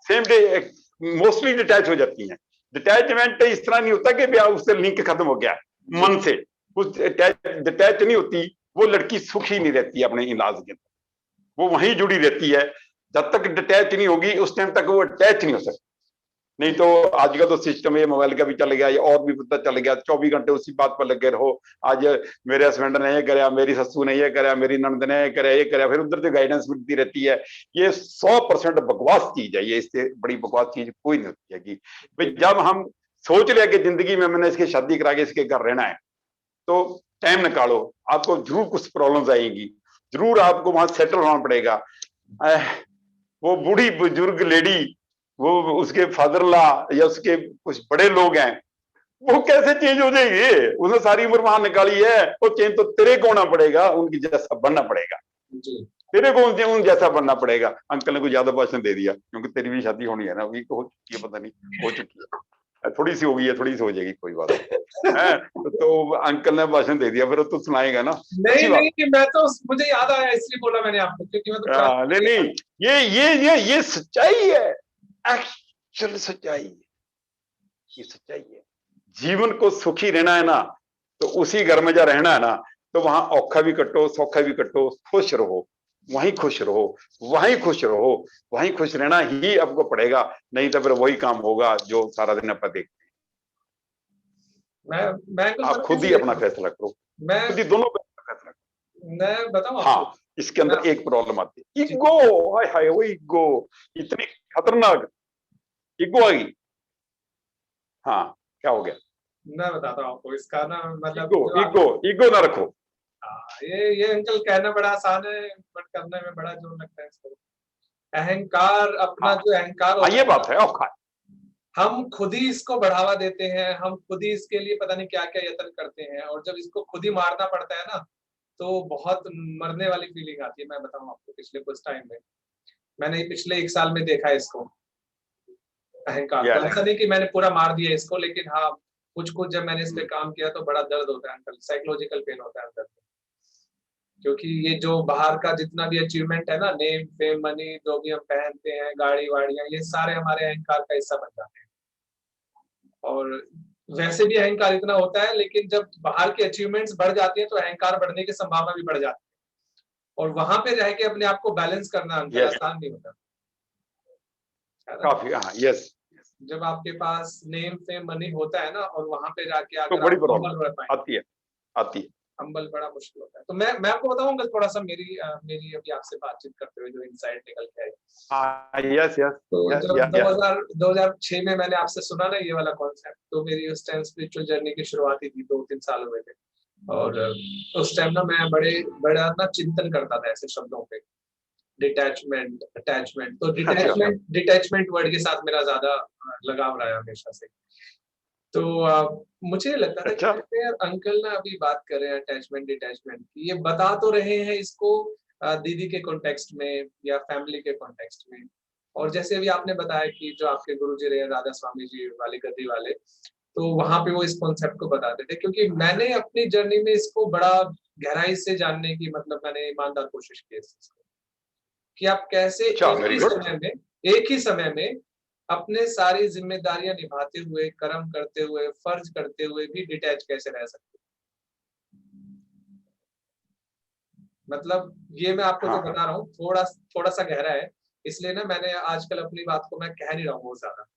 सेम डे मोस्टली डिटैच हो जाती हैं। डिटैचमेंट इस तरह नहीं होता कि उससे लिंक खत्म हो गया मन से, कुछ डिटैच नहीं होती। वो लड़की सुखी नहीं रहती अपने इलाज के अंदर, वो वहीं जुड़ी रहती है। जब तक डिटैच नहीं होगी उस टाइम तक वो अटैच नहीं हो सकती। नहीं तो आजकल तो सिस्टम ये मोबाइल का भी चल गया, ये और भी पता चल गया, 24 घंटे उसी बात पर लगे रहो। आज मेरे हस्बैंड ने ये कराया, मेरी ससु ने ये कराया, मेरी नंद ने ये कराया, ये कराया, फिर उधर से गाइडेंस मिलती रहती है। ये 100% बकवास चीज है, ये इससे बड़ी बकवास चीज कोई नहीं होती है। कि जब हम सोच लिया कि जिंदगी में मैंने इसकी शादी करा के इसके घर रहना है, तो टाइम निकालो। आपको जरूर कुछ प्रॉब्लम्स आएंगी, जरूर आपको वहां सेटल होना पड़ेगा। वो बूढ़ी बुजुर्ग लेडी, वो उसके फादर ला या उसके कुछ बड़े लोग हैं, वो कैसे चेंज हो जाएंगे? उसने सारी उम्र वहां निकाली है, वो चेंज तो तेरे को होना पड़ेगा, उनकी जैसा बनना पड़ेगा। तेरे को उन जैसा बनना पड़ेगा। अंकल ने कुछ ज्यादा भाषण दे दिया, क्योंकि तेरी भी शादी होनी है ना, अभी हो चुकी है, पता नहीं हो चुकी है, थोड़ी सी हो गई है, थोड़ी सी हो जाएगी, कोई बात नहीं। तो अंकल ने भाषण दे दिया, फिर तो सुनाएगा ना, नहीं अच्छी बात। नहीं, मैं तो मुझे याद आया इसलिए बोला मैंने आपको, क्योंकि मैं तो नहीं नहीं, ये सच्चाई है, एक्चुअल सच्चाई है, ये सच्चाई है। जीवन को सुखी रहना है ना, तो उसी घर में जा रहना है ना, तो वहां औखा भी कटो, सौखा भी कटो, खुश रहो, वहीं खुश रहो, वहीं खुश रहो, वहीं खुश रहना ही आपको पड़ेगा। नहीं तो फिर वही काम होगा जो सारा दिन अपन देखते मैं हैं। आप पता खुद कैसे ही अपना देखता हूँ। फैसला करो, मैं खुद ही दोनों का फैसला करो। मैं बताऊं आपको। हाँ, इसके मैं अंदर एक प्रॉब्लम आती है, ईगो। हाय हाय, वो ईगो इतनी खतरनाक ईगो आई। हाँ, क्या हो गया? मैं बताता हूँ आपको इसका ना, मतलब ईगो, जो आप, ईगो, ईगो ना रखो। ये अंकल कहना बड़ा आसान है, बट करने में बड़ा जोर लगता है इसको। अहंकार, अपना हाँ जो अहंकार हाँ, होता ये है ना, बात है औखा। हम खुद ही इसको बढ़ावा देते हैं, हम खुद ही इसके लिए पता नहीं क्या क्या यत्न करते हैं, और जब इसको खुद ही मारना पड़ता है ना, तो बहुत मरने वाली फीलिंग आती है। मैं बताऊं आपको, पिछले कुछ टाइम में मैंने पिछले 1 साल में देखा है इसको, अहंकार या को। ऐसा नहीं कि मैंने पूरा मार दिया इसको, लेकिन हाँ, कुछ कुछ जब मैंने इस पे काम किया तो बड़ा दर्द होता है अंकल, साइकोलॉजिकल पेन होता है अंदर। क्योंकि ये जो बाहर का जितना भी अचीवमेंट है ना, नेम फेम मनी, जो भी हम पहनते हैं, गाड़ी वाड़ियां, ये सारे हमारे अहंकार का हिस्सा बन जाते हैं। और वैसे भी अहंकार इतना होता है, लेकिन जब बाहर के अचीवमेंट्स बढ़ जाती हैं तो अहंकार बढ़ने की संभावना भी बढ़ जाती है। और वहां पे रह के अपने आप को बैलेंस करना अंकल यस, आसान नहीं होता है ना। काफी, हाँ, यस। जब आपके पास नेम फेम मनी होता है ना, और वहां पे जाके तो अगर बड़ी आप प्रॉब्लम हम्बल रह पाए, आती है, आती है। हम्बल बड़ा मुश्किल होता है। तो मैं आपको बताऊंगा थोड़ा सा मेरी अभी आपसे बातचीत करते हुए जो इंसाइट निकल के आई। हाँ, यस यस तो यस जब यस यस। 2006 में मैंने आपसे सुना ना ये वाला कॉन्सेप्ट, तो मेरी उस टाइम स्पिरिचुअल जर्नी की शुरुआत ही थी, 2-3 साल हुए थे। और उस टाइम ना मैं बड़ा ना चिंतन करता था ऐसे शब्दों पे, डिटैचमेंट, अटैचमेंट। तो अच्छा डिटैचमेंट वर्ड के साथ मेरा ज्यादा लगाव रहा है हमेशा से। तो मुझे लगता था कि अच्छा जैसे यार अंकल ना अभी बात कर रहे हैं अटैचमेंट डिटैचमेंट की, ये बता तो रहे हैं इसको दीदी के कॉन्टेक्स्ट में या फैमिली के कॉन्टेक्स्ट में, और जैसे अभी आपने बताया कि जो आपके गुरुजी रहे राधा स्वामी जी वाले गद्दी वाले, तो वहां पे वो इस कॉन्सेप्ट को बताते थे, क्योंकि मैंने अपनी जर्नी में इसको बड़ा गहराई से जानने की, मतलब मैंने ईमानदार कोशिश की इस चीज को, कि आप कैसे अच्छा वेरी गुड। एक ही समय में अपने सारी जिम्मेदारियां निभाते हुए, कर्म करते हुए, फर्ज करते हुए भी डिटैच कैसे रह सकते हैं। मतलब ये मैं आपको जो हाँ बता रहा हूँ थोड़ा थोड़ा सा गहरा है, इसलिए ना मैंने आजकल अपनी बात को मैं कह नहीं रहा हूँ बहुत ज्यादा, है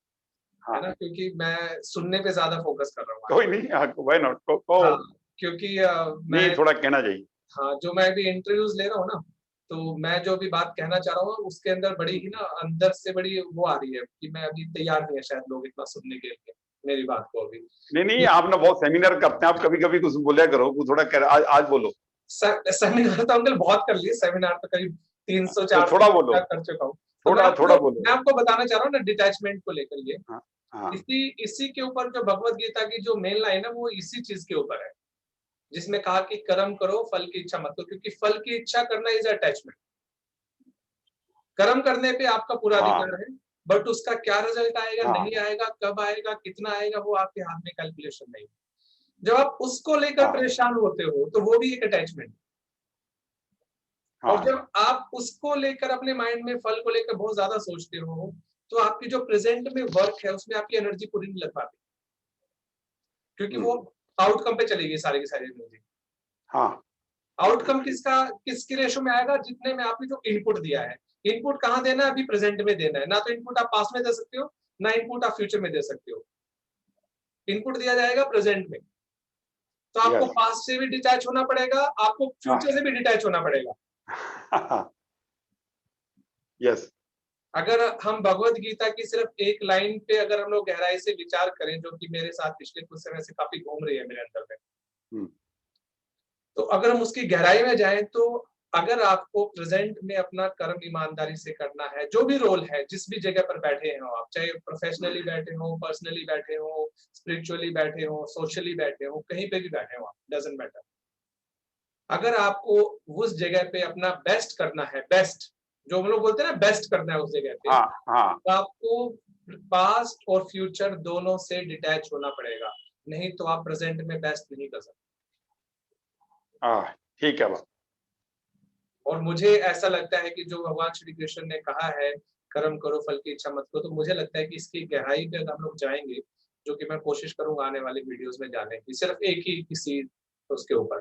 हाँ ना, क्योंकि मैं सुनने पे ज्यादा फोकस कर रहा हूँ कोई आजकल। नहीं, हाँ व्हाई नॉट, को हाँ, क्योंकि मैं, नहीं थोड़ा कहना चाहिए। हाँ, जो मैं अभी इंटरव्यूज ले रहा हूँ ना, तो मैं जो भी बात कहना चाह रहा हूँ उसके अंदर बड़ी ही ना अंदर से बड़ी वो आ रही है कि मैं अभी तैयार नहीं है शायद लोग इतना सुनने के लिए मेरी बात को अभी। नहीं नहीं, आप ना बहुत सेमिनार करते हैं, आप कभी कभी कुछ बोलिया करो, कुछ थोड़ा कर, आज बोलो सेमिनार तो अंकल बहुत कर लिए, सेमिनार तो करीब तो 300-400 थोड़ा बोलो, कर चुका हूँ। तो थोड़ा थोड़ा बोलो। मैं आपको बताना चाह रहा हूँ ना डिटैचमेंट को लेकर, ये हाँ हाँ इसी इसी के ऊपर जो भगवत गीता की जो मेन लाइन है वो इसी चीज के ऊपर है, जिसमें कहा कि कर्म करो फल की इच्छा मत करो, क्योंकि फल की इच्छा करना इज अटैचमेंट। कर्म करने पे आपका पूरा हाँ अधिकार है, बट उसका क्या रिजल्ट आएगा, हाँ नहीं आएगा, कब आएगा, कितना आएगा, वो आपके हाथ में कैलकुलेशन नहीं है। जब आप उसको लेकर हाँ परेशान होते हो तो वो भी एक अटैचमेंट। और हाँ जब आप उसको लेकर अपने माइंड में फल को लेकर बहुत ज्यादा सोचते हो, तो आपकी जो प्रेजेंट में वर्क है उसमें आपकी एनर्जी पूरी नहीं लग पाती, क्योंकि वो आउटकम पे चलेगी सारी की सारी एनर्जी। हाँ आउटकम किसके रेशो में आएगा, जितने में आपने जो इनपुट दिया है। इनपुट कहाँ देना है, अभी प्रेजेंट में देना है ना, तो इनपुट आप पास्ट में दे सकते हो, ना इनपुट आप फ्यूचर में दे सकते हो। इनपुट दिया जाएगा प्रेजेंट में, तो आपको यस पास्ट से भी डिटैच होना पड़ेगा, आपको फ्यूचर से भी डिटैच होना पड़ेगा। हाँ यस अगर हम भगवत गीता की सिर्फ एक लाइन पे अगर हम लोग गहराई से विचार करें, जो कि मेरे साथ पिछले कुछ समय से काफी घूम रही है मेरे अंदर में, तो अगर हम उसकी गहराई में जाएं, तो अगर आपको प्रेजेंट में अपना कर्म ईमानदारी से करना है, जो भी रोल है, जिस भी जगह पर बैठे हो आप, चाहे प्रोफेशनली बैठे हो, पर्सनली बैठे हो, स्पिरिचुअली बैठे हो, सोशली बैठे हो, कहीं पे भी बैठे हो आप, डजंट मैटर। अगर आपको उस जगह पे अपना बेस्ट करना है, बेस्ट जो हम लोग बोलते हैं ना, बेस्ट करना है उस जगह पे, हाँ हाँ तो आपको पास्ट और फ्यूचर दोनों से डिटैच होना पड़ेगा, नहीं तो आप प्रेजेंट में बेस्ट नहीं कर सकते। हाँ ठीक है बात। और मुझे ऐसा लगता है कि जो भगवान श्री कृष्ण ने कहा है कर्म करो फल की इच्छा मत करो, तो मुझे लगता है कि इसकी गहराई पे अगर हम लोग जाएंगे, जो कि मैं कोशिश करूंगा आने वाली वीडियोस में जाने की, सिर्फ एक ही किसी उसके ऊपर,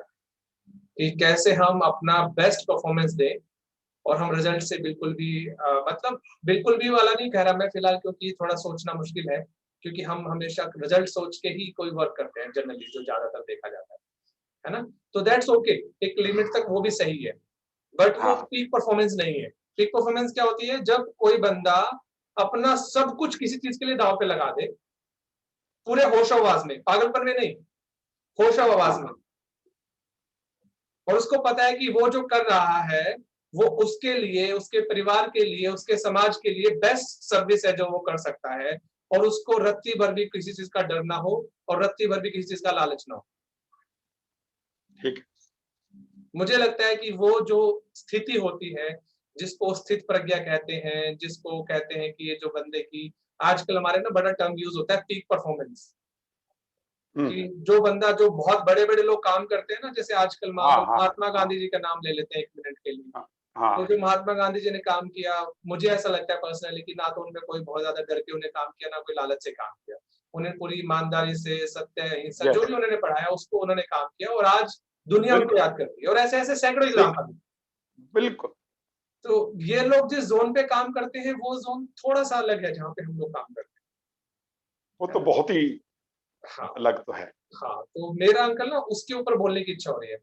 कि कैसे हम अपना बेस्ट परफॉर्मेंस दें, और हम रिजल्ट से बिल्कुल भी मतलब बिल्कुल भी वाला नहीं कह रहा मैं फिलहाल, क्योंकि थोड़ा सोचना मुश्किल है, क्योंकि हम हमेशा रिजल्ट सोच के ही कोई वर्क करते हैं जनरली, जो ज्यादातर देखा जाता है ना। तो दैट्स ओके, एक लिमिट तक वो भी सही है, बट वो हाँ पीक परफॉर्मेंस नहीं है। पीक परफॉर्मेंस क्या होती है, जब कोई बंदा अपना सब कुछ किसी चीज के लिए दांव पे लगा दे, पूरे होश आवाज में, पागलपन में नहीं, होश आवाज में, हाँ और उसको पता है कि वो जो कर रहा है वो उसके लिए, उसके परिवार के लिए, उसके समाज के लिए बेस्ट सर्विस है जो वो कर सकता है, और उसको रत्ती भर भी किसी चीज का डर ना हो, और रत्ती भर भी किसी चीज का लालच ना हो। ठीक मुझे लगता है कि वो जो स्थिति होती है, जिसको स्थित प्रज्ञा कहते हैं, जिसको कहते हैं कि ये जो बंदे की, आजकल हमारे ना बड़ा टर्म यूज होता है पीक परफॉर्मेंस, कि जो बंदा, जो बहुत बड़े बड़े लोग काम करते हैं ना, जैसे आजकल मान हाँ लो हाँ महात्मा हाँ गांधी जी का नाम ले लेते हैं एक मिनट के लिए। हाँ तो हाँ जो महात्मा गांधी जी ने काम किया, मुझे ऐसा लगता है पर्सनली कि ना तो उनमें कोई बहुत ज्यादा डर के उन्हें काम किया, ना कोई लालच से काम किया। उन्हें पूरी ईमानदारी से, सत्य, अहिंसा, जो यस भी उन्होंने पढ़ाया उसको उन्होंने काम किया, और आज दुनिया उनको बिल्कुल याद करती है, और ऐसे ऐसे सैकड़ों ठीक एग्जाम्पल। बिल्कुल। तो ये लोग जिस जोन पे काम करते हैं वो जोन थोड़ा सा अलग है जहाँ पे हम लोग काम करते वो हैं, तो है बहुत ही ना। हाँ, अलग तो है। हाँ, तो मेरा अंकल ना उसके ऊपर बोलने की इच्छा हो रही है।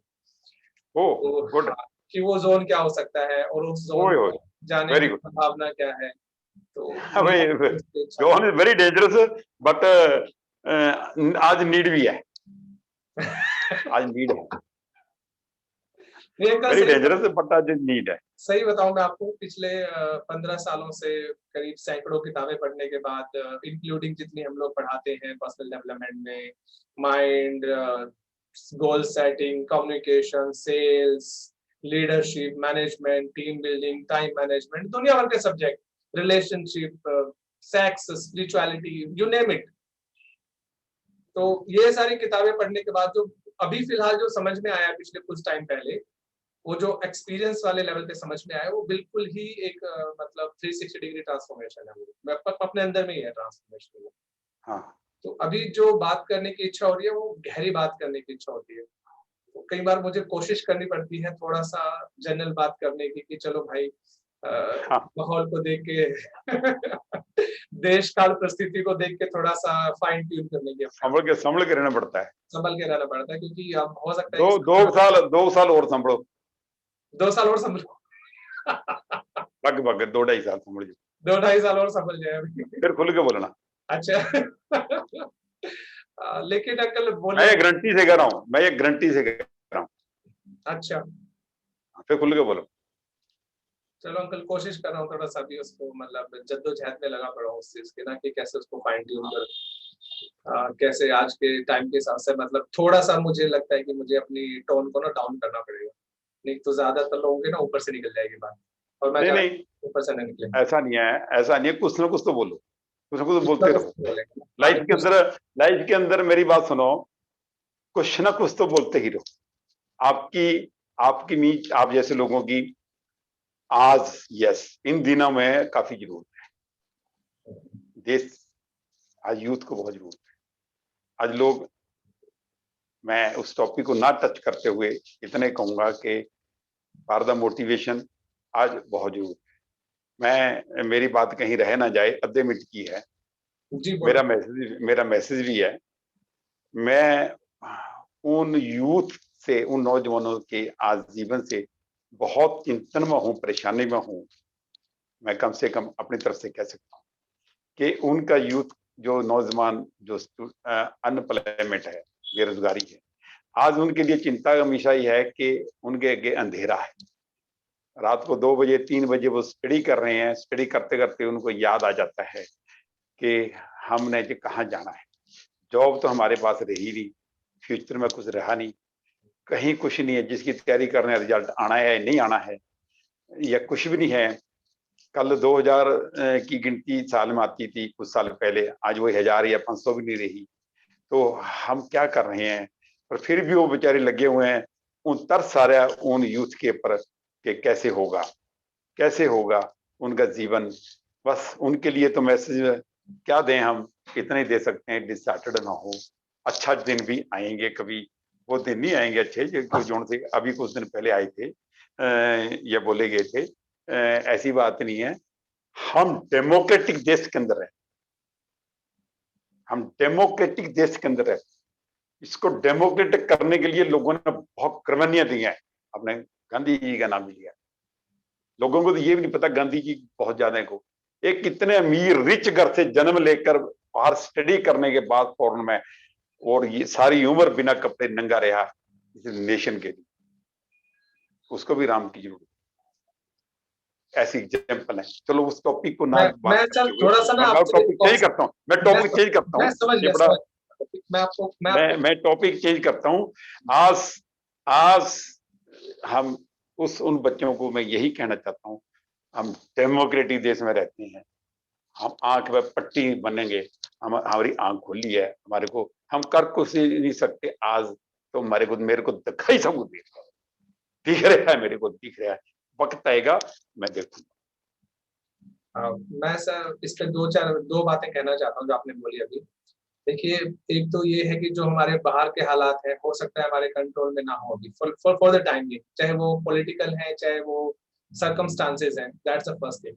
ओ तो गुड। हाँ, कि वो जोन क्या हो सकता है, और उस जोन ओए ओए में जाने वेरी की गुड। संभावना क्या है, तो भाई मेरा उसकी इच्छा John is very dangerous, but आज नीड भी है, है। आज नीड है। ये अंकल वेरी सही डेंजरस बट आज नीड है। सही बताऊं मैं आपको, पिछले 15 सालों से करीब सैकड़ों किताबें पढ़ने के बाद, इंक्लूडिंग जितनी हम लोग पढ़ाते हैं पर्सनल डेवलपमेंट में, mind, goal setting, communication, sales, leadership, management, team building, time management, दुनिया भर के subject, relationship, sex, spirituality, you name it. तो ये सारी किताबें पढ़ने के बाद जो अभी फिलहाल जो समझ में आया पिछले कुछ टाइम पहले, वो जो एक्सपीरियंस वाले लेवल पे समझ में आया, वो बिल्कुल ही एक मतलब 360 डिग्री ट्रांसफॉर्मेशन है। वो अपने अंदर में ही है ट्रांसफॉर्मेशन। हाँ। तो अभी जो बात करने की इच्छा हो रही है, वो गहरी बात करने की इच्छा होती है। तो कई बार मुझे कोशिश करनी पड़ती है थोड़ा सा जनरल बात करने की, कि चलो भाई हाँ। माहौल को देख के देश काल परिस्थिति को देख के थोड़ा सा फाइन ट्यून करने की, संभल के रहना पड़ता है। संभल के रहना पड़ता है, क्योंकि अब हो सकता है दो साल और संभलो। 2 साल और संभलो। लगभग 2-2.5 साल समझ लो। 2-2.5 साल और संभल जाए अभी। फिर खुल के बोलना। अच्छा। लेकिन अंकल मैं बोले। ये गारंटी से कह रहा हूँ, मैं ये गारंटी से कह रहा हूँ। अच्छा, फिर खुल के बोलो। चलो अंकल, कोशिश कर रहा हूँ थोड़ा सा भी उसको, मतलब जद्दोजहद में लगा पड़ा हूँ उस चीज के ना, कि कैसे उसको फाइन ट्यून कर, कैसे आज के टाइम के हिसाब से, मतलब थोड़ा सा मुझे लगता है कि मुझे अपनी टोन को ना डाउन करना पड़ेगा, नहीं तो ज्यादातर लोगों के ना ऊपर से निकल जाएगी बात, और मैं नहीं, ऊपर से नहीं निकले। ऐसा नहीं है, ऐसा नहीं है। कुछ ना कुछ तो बोलो, कुछ ना कुछ तो बोलते रहो। बोलेंगे लाइफ के अंदर मेरी बात सुनो, कुछ ना कुछ तो बोलते ही रहो। आपकी नीच, आप जैसे लोगों की आज, यस, इन दिनों में काफी जरूरत है। देश आज यूथ को बहुत जरूरत है। आज लोग, मैं उस टॉपिक को ना टच करते हुए इतने कहूंगा कि फॉर द मोटिवेशन आज बहुत जरूरत है। मेरी बात कहीं रह ना जाए, अद्धे मिनट की है। जी, मेरा मैसेज भी है। मैं उन यूथ से, उन नौजवानों के आज जीवन से बहुत चिंतन में हूं, परेशानी में हूं। मैं कम से कम अपनी तरफ से कह सकता हूं कि उनका यूथ, जो नौजवान, जो अनएम्प्लॉयमेंट है, बेरोजगारी है, आज उनके लिए चिंता हमेशा ही है कि उनके आगे अंधेरा है। रात को 2 बजे 3 बजे वो स्टडी कर रहे हैं, स्टडी करते करते उनको याद आ जाता है कि हमने जो कहाँ जाना है। जॉब तो हमारे पास रही नहीं, फ्यूचर में कुछ रहा नहीं, कहीं कुछ नहीं है। जिसकी तैयारी कर रहे हैं, रिजल्ट आना है नहीं आना है, या कुछ भी नहीं है। कल 2000 की गिनती साल में आती थी कुछ साल पहले, आज वो 1000 या 500 भी नहीं रही। तो हम क्या कर रहे हैं? पर फिर भी वो बेचारे लगे हुए हैं, उन तरस आ रहा है उन यूथ के ऊपर कि कैसे होगा उनका जीवन। बस उनके लिए तो मैसेज क्या दें हम, इतना ही दे सकते हैं, डिसहार्टेड ना हो। अच्छा दिन भी आएंगे, कभी वो दिन नहीं आएंगे अच्छे जो से अभी कुछ दिन पहले आए थे, ये बोले गए थे। ऐसी बात नहीं है। हम डेमोक्रेटिक देश के अंदर है, हम डेमोक्रेटिक देश के अंदर है। इसको डेमोक्रेटिक करने के लिए लोगों ने बहुत कुर्बानियां दी हैं। आपने गांधी जी का नाम भी लिया, लोगों को तो ये भी नहीं पता गांधी जी बहुत ज्यादा को, एक कितने अमीर रिच घर से जन्म लेकर बाहर स्टडी करने के बाद फॉरेन में, और ये सारी उम्र बिना कपड़े नंगा रहा इस नेशन के लिए, उसको भी राम की जरूरत। ऐसी एग्जाम्पल है। चलो उस टॉपिक को ना मैं चल थोड़ा सा ना आपसे टॉपिक चेंज करता हूँ, मैं टॉपिक चेंज करता मैं हूँ। समझ ये गया, बड़ा, मैं टॉपिक चेंज करता हूँ। आज हम उन बच्चों को मैं यही कहना चाहता हूँ, हम डेमोक्रेटिक देश में रहते हैं, हम आंख में पट्टी बनेंगे। हमारी आंख खुली है, हमारे को हम कर कुछ नहीं सकते। आज तो मेरे को दिखाई सब कुछ दिख रहा है, मेरे को दिख रहा है। वक्त आएगा मैं देखूंगा। मैं सर इस पे दो बातें कहना चाहता हूँ जो आपने बोली अभी। देखिए, एक तो ये है कि जो हमारे बाहर के हालात हैं, हो सकता है हमारे कंट्रोल में ना हो अभी फॉर द टाइम, चाहे वो पॉलिटिकल है, चाहे वो सर्कमस्टांसेस हैं, दैट्स द फर्स्ट थिंग।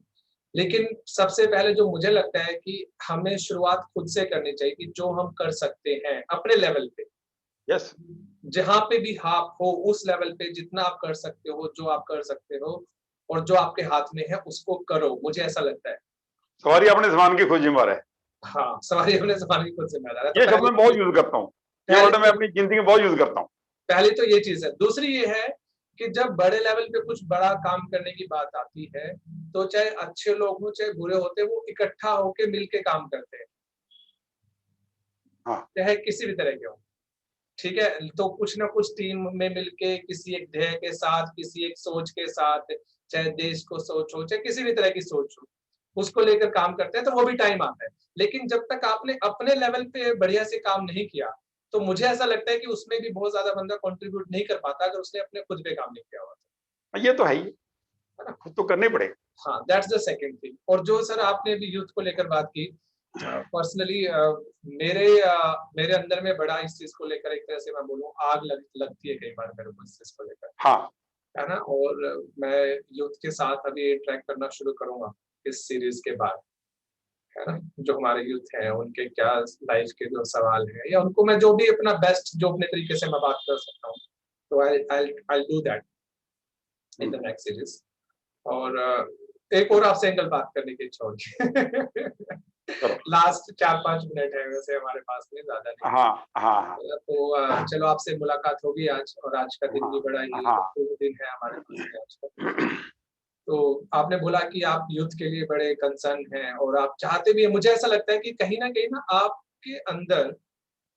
लेकिन सबसे पहले जो मुझे लगता है कि हमें शुरुआत खुद से करनी चाहिए, कि जो हम कर सकते हैं अपने लेवल पे, यस, जहां पे भी आप हो उस लेवल पे जितना आप कर सकते हो, जो आप कर सकते हो और जो आपके हाथ में है उसको करो। मुझे ऐसा लगता है सवारी अपने सामान की खोजी मारे। हाँ, सवारी अपने सामान की खुद जिम्मेदार है। तो ये शब्द मैं बहुत यूज करता हूँ, ये वर्ड मैं अपनी जिंदगी में बहुत यूज करता हूँ। पहली तो ये चीज है। दूसरी ये है कि जब बड़े लेवल पे कुछ बड़ा काम करने की बात आती है, तो चाहे अच्छे लोग हो चाहे बुरे होते हैं, वो इकट्ठा होके मिलके काम करते हैं, हाँ चाहे किसी भी तरह के हो। ठीक है, तो कुछ ना कुछ टीम में मिलके किसी एक ध्येय के साथ, किसी एक सोच के साथ, चाहे देश को सोच हो, चाहे किसी भी तरह की सोच हो, उसको लेकर काम करते हैं, तो वो भी टाइम आता है। लेकिन जब तक आपने अपने लेवल पे बढ़िया से काम नहीं किया, तो मुझे ऐसा लगता है कि उसमें भी बहुत ज़्यादा बंदा कंट्रीब्यूट नहीं कर पाता अगर उसने अपने खुद पे काम नहीं किया हुआ ये तो है ही, है ना? खुद तो करने पड़ेगा। हाँ, दैट्स द सेकंड थिंग। और जो सर आपने अभी यूथ को लेकर बात की, पर्सनली मेरे अंदर में बड़ा इस चीज़ को लेकर एक तरह से मैं बोलूँ आग लगती है कई बार मेरे को इस चीज़ को लेकर, हाँ है ना? और मैं यूथ के साथ अभी इंटरेक्ट करना शुरू करूँगा इस सीरीज़ के बाद, है ना? जो हमारे यूथ हैं, उनके क्या लाइफ के जो सवाल हैं या उनको मैं जो भी अपना बेस्ट जो अपने तरीके से मैं बात कर सकता हूँ, तो I will do that in the next series. और एक और आपसे अंकल बात करने की इच्छा होगी। करो। लास्ट 4-5 मिनट है वैसे हमारे पास में, ज़्यादा नहीं। हाँ हाँ हाँ तो चलो आपसे मुलाकात होगी आज, और आज का दिन भी बड़ा हाँ ही हाँ शुभ दिन है हमारे पास में आज का। तो आपने बोला कि आप यूथ के लिए बड़े कंसर्न हैं और आप चाहते भी हैं। मुझे ऐसा लगता है कि कहीं न कहीं ना आपके अंदर,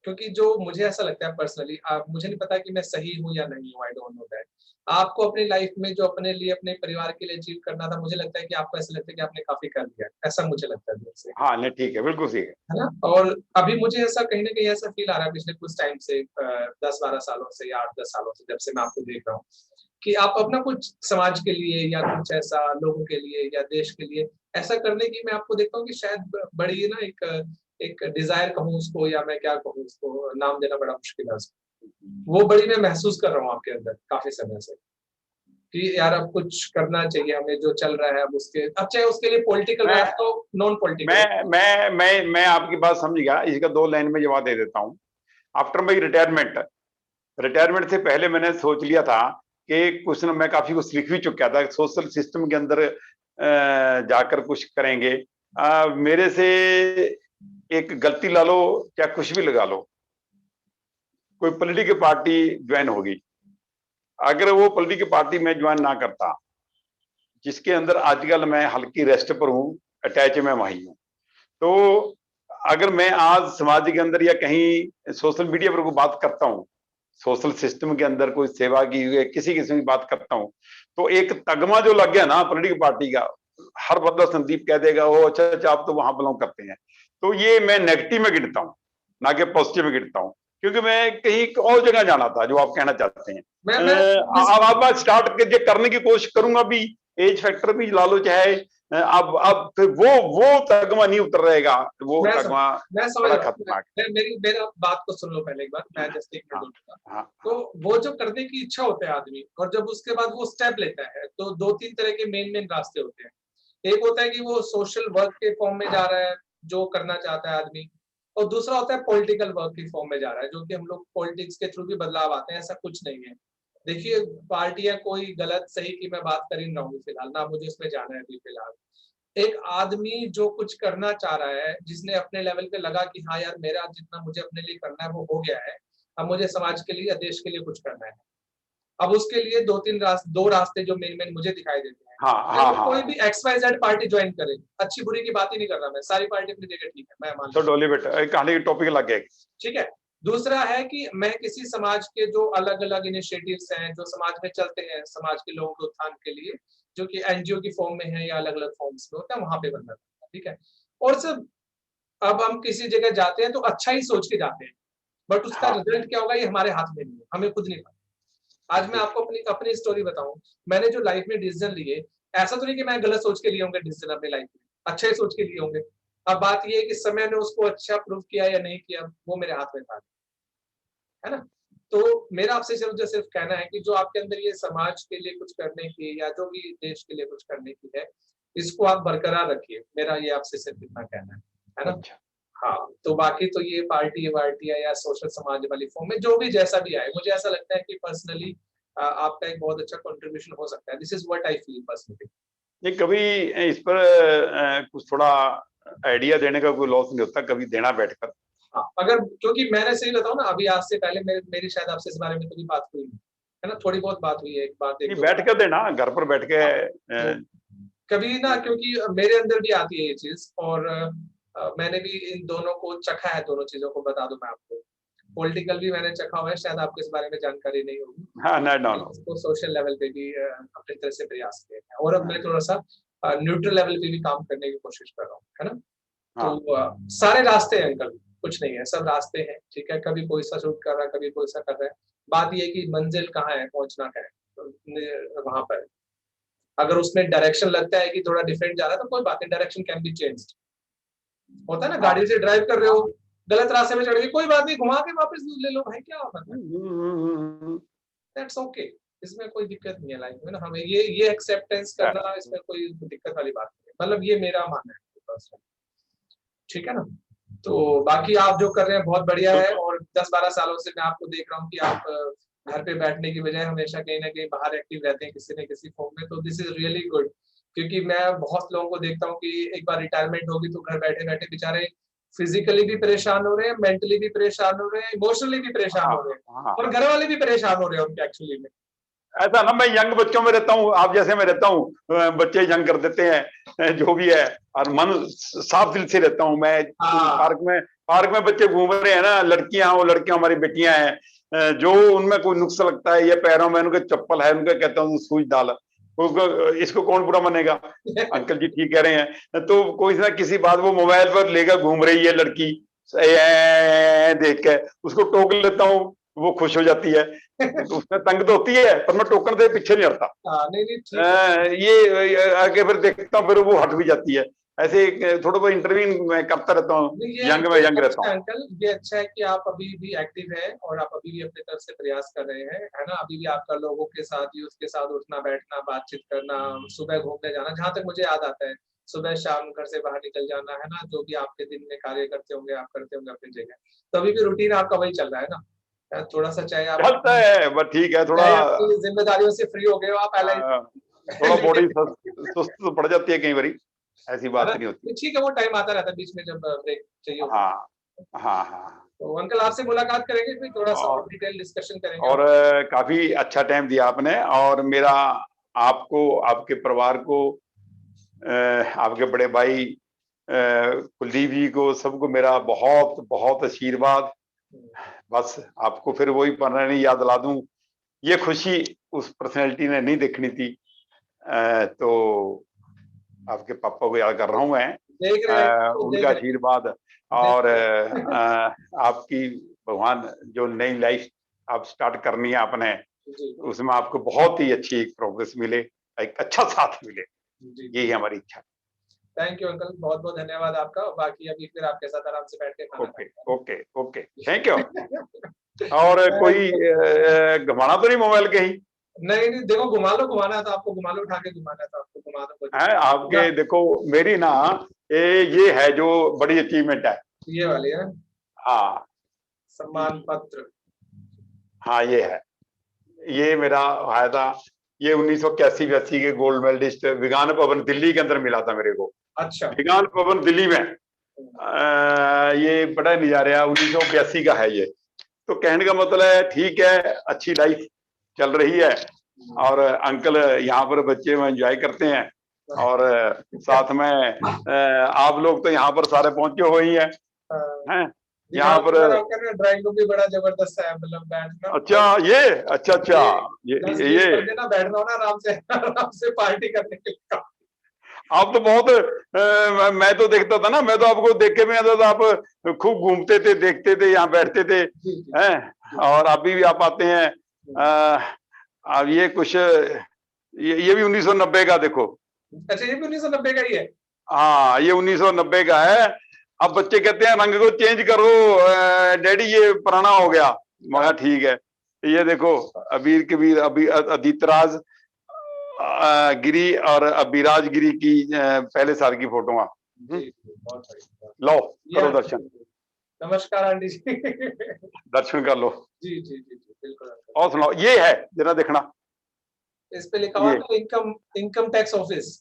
क्योंकि जो मुझे ऐसा लगता है पर्सनली, आप, मुझे नहीं पता कि मैं सही हूँ या नहीं हूँ, आई डोंट नो दैट। आपको अपनी लाइफ में जो अपने लिए, अपने परिवार के लिए अचीव करना था, मुझे लगता है कि आपको ऐसा लगता है कि आपने काफ़ी कर लिया है। ऐसा मुझे लगता है दिल से, हाँ, नहीं ठीक है, बिल्कुल सही है ना? और अभी मुझे ऐसा कहीं न कहीं ऐसा फ़ील आ रहा है पिछले कुछ टाइम से, 10-12 सालों से या 8-10 सालों से जब से मैं आपको देख रहा हूँ, कि आप अपना कुछ समाज के लिए या कुछ ऐसा लोगों के लिए या देश के लिए ऐसा करने की मैं आपको देखता हूँ कि शायद बड़ी ना एक एक डिज़ायर कहूँ उसको या मैं क्या कहूँ उसको, नाम देना बड़ा मुश्किल है उसको। वो बड़ी मैं महसूस कर रहा हूँ आपके अंदर काफ़ी समय से, कि यार अब कुछ करना चाहिए हमें, जो चल रहा है अब उसके, अब चाहे उसके लिए पॉलिटिकल है। रास्ता हो, नॉन पॉलिटिकल। मैं आपकी बात समझ गया, इसका 2 लाइन में जवाब दे देता हूँ। आफ्टर माई रिटायरमेंट, रिटायरमेंट से पहले मैंने सोच लिया था कि कुछ ना, मैं काफी कुछ लिख भी चुका था, सोशल सिस्टम के अंदर जाकर कुछ करेंगे। मेरे से एक गलती ला लो या कुछ भी लगा लो, कोई पॉलिटिकल पार्टी ज्वाइन होगी, अगर वो पॉलिटिकल पार्टी में ज्वाइन ना करता, जिसके अंदर आजकल मैं हल्की रेस्ट पर हूँ, अटैच में वही हूँ, तो अगर मैं आज समाज के अंदर या कहीं सोशल मीडिया पर कोई बात करता हूँ, सोशल सिस्टम के अंदर कोई सेवा की हुई किसी किस्म की बात करता हूँ, तो एक तगमा जो लग गया ना पॉलिटिकल पार्टी का, हर बंदा संदीप कह देगा ओ अच्छा अच्छा आप तो वहां बिलोंग करते हैं, तो ये मैं नेगेटिव में गिनता हूँ, ना कि पॉजिटिव में गिनता हूँ, क्योंकि मैं कहीं और जगह जाना था जो आप कहना चाहते हैं। मैं अब स्टार्ट करने की कोशिश करूंगा भी, एज फैक्टर भी ला लो चाहे, अब फिर वो तगमा नहीं उतर रहेगा, वो मैं तगमा मैं समझ बड़ा रहा हूँ। खतरनाक है। मेरी मेरा बात को सुन लो पहले एक बार, मैं जस्ट 1 मिनट हाँ दूँगा। हाँ तो हाँ वो जो करने की इच्छा होता है आदमी, और जब उसके बाद वो स्टेप लेता है, तो 2-3 तरह के मेन रास्ते होते हैं। एक होता है कि वो सोशल वर्क के फॉर्म में जा रहा है, जो करना चाहता है आदमी, और दूसरा होता है पॉलिटिकल वर्क के फॉर्म में जा रहा है, जो कि हम लोग पॉलिटिक्स के थ्रू भी बदलाव आते हैं, ऐसा कुछ नहीं है। देखिए, पार्टियाँ कोई गलत सही की मैं बात कर ही ना हूँ फिलहाल, ना मुझे उसमें जाना है अभी फिलहाल। एक आदमी जो कुछ करना चाह रहा है, जिसने अपने लेवल पे लगा कि हाँ यार, मेरा जितना मुझे अपने लिए करना है वो हो गया है, अब मुझे समाज के लिए या देश के लिए कुछ करना है। अब उसके लिए 2 रास्ते जो मेन मुझे दिखाई देते हैं। हाँ चाहे हाँ वो हाँ कोई भी XYZ पार्टी ज्वाइन करे, अच्छी बुरी की बात ही नहीं कर रहा मैं, सारी पार्टी अपनी जगह ठीक है, मैं मान तो लेता डोली बेटा एक कहानी की टॉपिक लग गया। हूँ, ठीक है। दूसरा है कि मैं किसी समाज के जो अलग-अलग इनिशिएटिव्स हैं, जो समाज में चलते हैं, समाज के लोगों के उत्थान के लिए, जो कि एनजीओ की फॉर्म में है या अलग-अलग फॉर्म्स में होता है, वहाँ पे बनना चाहता हूँ, ठीक है। और सिर्फ अब हम किसी जगह जाते हैं तो अच्छा ही सोच के जाते हैं, बट उसका हाँ रिजल्ट क्या होगा ये हमारे हाथ में नहीं है, हमें खुद नहीं पता। आज मैं ठीक है। आपको अपनी अपनी स्टोरी बताऊं, मैंने जो लाइफ में डिसीजन लिए, ऐसा तो नहीं कि मैं गलत सोच के लिए होंगे डिसीजन अपनी लाइफ में, अच्छे सोच के लिए होंगे। अब बात ये है कि समय ने उसको अच्छा प्रूव किया या नहीं किया, वो मेरे हाथ में था, है ना? तो मेरा आपसे सिर्फ कहना है कि जो आपके अंदर ये समाज के लिए कुछ करने की या जो भी देश के लिए कुछ करने की है, इसको आप बरकरार रखिए। मेरा ये आपसे सिर्फ इतना कहना है ना? अच्छा हाँ, तो बाकी तो ये पार्टी-वार्टियाँ या सोशल समाज वाली फॉर्म में जो भी जैसा भी आए, मुझे ऐसा लगता है कि पर्सनली आपका एक बहुत अच्छा कंट्रीब्यूशन हो सकता है। This is what I feel personally. नहीं कभी इस पर कुछ थोड़ा आइडिया देने का कोई लॉस नहीं होता, कभी देना बैठकर। हाँ, अगर, क्योंकि मैंने सही बताऊँ ना, अभी आज से पहले मेरी शायद आपसे इस बारे में कभी बात हुई नहीं, है ना, थोड़ी बहुत बात हुई है, एक बात एक नहीं, दो बैठ बार। कर देना घर पर बैठ के। तो कभी ना, क्योंकि मेरे अंदर भी आती है ये चीज, और मैंने भी इन दोनों को चखा है, दोनों चीजों को बता दूं मैं आपको। पॉलिटिकल भी मैंने चखा हुआ है, शायद आपको इस बारे में जानकारी नहीं होगी। हाँ, नहीं, नो नो। इसको सोशल लेवल पे भी अपनी तरह से प्रयास किए हैं, और अब मैं थोड़ा सा न्यूट्रल लेवल पे भी काम करने की कोशिश कर रहा हूँ, है ना। हाँ, तो सारे रास्ते हैं अंकल, कुछ नहीं है, सब रास्ते हैं, ठीक है। कभी कोई सा शूट कर रहा है, कभी कोई सा कर रहा है। बात ये है कि मंजिल कहाँ है, पहुंचना क्या है, तो वहां पर अगर उसमें डायरेक्शन लगता है कि थोड़ा डिफरेंट जा रहा है, तो कोई बात नहीं, डायरेक्शन कैन बी चेंज्ड। होता है ना, हाँ। गाड़ी से ड्राइव कर रहे हो, गलत रास्ते में चढ़ गए, कोई बात नहीं, घुमा के वापस ले लो भाई, क्या होता है, दैट्स ओके। इसमें कोई दिक्कत नहीं है लाइफ में ना, हमें ये एक्सेप्टेंस करना, इसमें कोई दिक्कत वाली बात नहीं है, मतलब ये मेरा मानना है, ठीक है ना। तो बाकी आप जो कर रहे हैं बहुत बढ़िया है, और 10-12 सालों से मैं आपको देख रहा हूँ कि आप घर पे बैठने की बजाय हमेशा कहीं ना कहीं बाहर एक्टिव रहते हैं किसी न किसी फॉर्म में, तो दिस इज रियली गुड। क्योंकि मैं बहुत लोगों को देखता हूँ कि एक बार रिटायरमेंट होगी तो घर बैठे बैठे बेचारे फिजिकली भी परेशान हो रहे हैं, मेंटली भी परेशान हो रहे हैं, इमोशनली भी परेशान हाँ, हो रहे हैं, हाँ। और घर वाले भी परेशान हो रहे हैं उनके एक्चुअली में। ऐसा ना, मैं यंग बच्चों में रहता हूँ, आप जैसे मैं रहता हूँ, बच्चे यंग कर देते हैं जो भी है, और मन साफ दिल से रहता हूँ मैं। हाँ, पार्क में बच्चे घूम रहे हैं ना, लड़कियां, वो लड़कियां हमारी बेटियां हैं, जो उनमें कोई नुक्स लगता है, ये पैरों में उनके चप्पल है, उनके कहता हूँ सूज डाल, इसको कौन बुरा मानेगा। अंकल जी ठीक कह रहे हैं। तो कोई ना किसी बात वो मोबाइल पर लेकर घूम रही है लड़की, देख के उसको टोक लेता हूँ, वो खुश हो जाती है। तो उसमें तंग तो होती है, पर मैं टोकन से पीछे नहीं हटता। नहीं नहीं, ठीक है। ये आगे फिर देखता हूँ, फिर वो हट भी जाती है। ऐसे थोड़ा बहुत इंटरव्यू मैं करता रहता हूँ, नहीं, यंग में ये यंग रहता अच्छा हूँ। है अंकल, ये अच्छा है कि आप अभी भी एक्टिव हैं, और आप अभी भी अपनी तरफ से प्रयास कर रहे हैं, है ना। अभी भी आपका लोगों के साथ, यूथ के साथ उठना बैठना, बातचीत करना, सुबह घूमने जाना, जहां तक मुझे याद आता है, सुबह शाम घर से बाहर निकल जाना, है ना, जो भी आपके दिन में कार्य करते होंगे, आप करते होंगे अपनी जगह, तो अभी भी रूटीन आपका वही चल रहा है ना। थोड़ा सा चाहे आप चलता है, बस ठीक है, थोड़ा अपनी जिम्मेदारियों से फ्री हो गए हो आप पहले थोड़ा बॉडी लेकिन सुस्त तो पड़ जाती है कई बारी, ऐसी है बात ना, नहीं होती। तो ठीक है, वो टाइम आता रहता है बीच में जब ब्रेक चाहिए होता है। हाँ, हाँ, हाँ। तो अंकल आपसे मुलाकात करेंगे, फिर थोड़ा सा और और डिटेल डिस्कशन करेंगे और हम। काफी अच्छा टाइम दिया आपने, और मेरा आपको, आपके परिवार को, आपके बड़े भाई कुलदीप जी को, सबको मेरा बहुत बहुत आशीर्वाद। बस आपको फिर वही पुरानी याद दिला दूं, ये खुशी उस पर्सनैलिटी ने नहीं देखनी थी। तो आपके पापा को याद कर रहा हूं मैं, देख रहे हैं, तो उनका देख रहे आशीर्वाद, हैं, और देख आपकी भगवान जो नई लाइफ आप स्टार्ट करनी है आपने, जी उसमें आपको बहुत ही अच्छी प्रोग्रेस मिले, एक अच्छा साथ मिले, जी जी। यही हमारी इच्छा। थैंक यू अंकल, बहुत बहुत धन्यवाद आपका। बाकी अभी फिर आपके साथ आराम से बैठ के खाना ओके, खाएंगे, ओके, ओके, थैंक यू। है और ना। कोई घुमाना तो नहीं मोबाइल कहीं नहीं नहीं, देखो घुमा लो, घुमाना है तो आपको घुमा लो, उठा के घुमाना है तो आपको घुमा दो, कोई है दिक्कत नहीं। आपके? देखो मेरी ना, ये है जो बड़ी अचीवमेंट है। ये वाली है हाँ, सम्मान पत्र। हाँ, ये है, ये मेरा आया था, ये 1981-82 के गोल्ड मेडलिस्ट विज्ञान भवन दिल्ली के अंदर मिला था मेरे को, अच्छा। विज्ञान भवन दिल्ली में। ये बड़ा नजारा 1982 का है ये। तो कहने का मतलब है, ठीक है, अच्छी लाइफ चल रही है, और अंकल यहाँ पर बच्चे में एंजॉय करते हैं, और साथ में आप लोग तो यहाँ पर सारे पहुंचे हुए ही हैं यहाँ दिखा पर। तो रहा हूँ, ड्राइंग रूम भी बड़ा जबरदस्त है, मतलब बैठना अच्छा, ये अच्छा, अच्छा, ये ये 10-20 ये बंदे ना, बैठना हो ना आराम से पार्टी करने के लिए। आप तो बहुत मैं तो देखता था ना, मैं तो आपको देख के में आता था, आप खूब घूमते थे, देखते थे, यहाँ बैठते थे, जी जी हैं, और अभी भी आप आते हैं। अब ये कुछ, ये भी 1990 का देखो। अच्छा, ये भी 1990 का ही है। हाँ, ये 1990 का है। अब बच्चे कहते हैं रंग को चेंज करो डैडी, ये पुराना हो गया। मगर ठीक है, ये देखो, अबीर कबीर, अभी अदितराज गिरी और अभिराज गिरी की पहले साल की फोटो। जी जी, बहुत बढ़िया। लो, ये करो दर्शन, नमस्कार आंटी जी। दर्शन कर लो। जी जी जी जी, बिल्कुल। और सुनाओ, ये है जरा देखना, इस पे लिखा हुआ ये, तो इनकम इनकम टैक्स ऑफिस।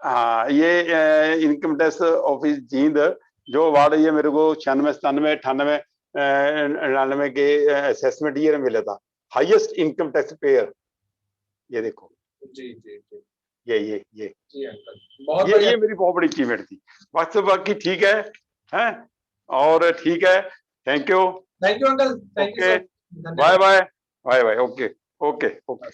हाँ, ये इनकम टैक्स ऑफिस जींद, जो अवार्ड ये मेरे को 96, 97, 98, 99 के असेसमेंट ईयर में मिला था। Highest income tax payer. ये देखो, जी जी जी ये जी अंकल, बहुत ये बढ़िया। मेरी बहुत बड़ी अचीवमेंट थी। बाकी ठीक है, हैं, और ठीक है, thank you. Thank you uncle, thank you okay, so much, bye धन्यवाद। Bye bye bye. Okay okay okay.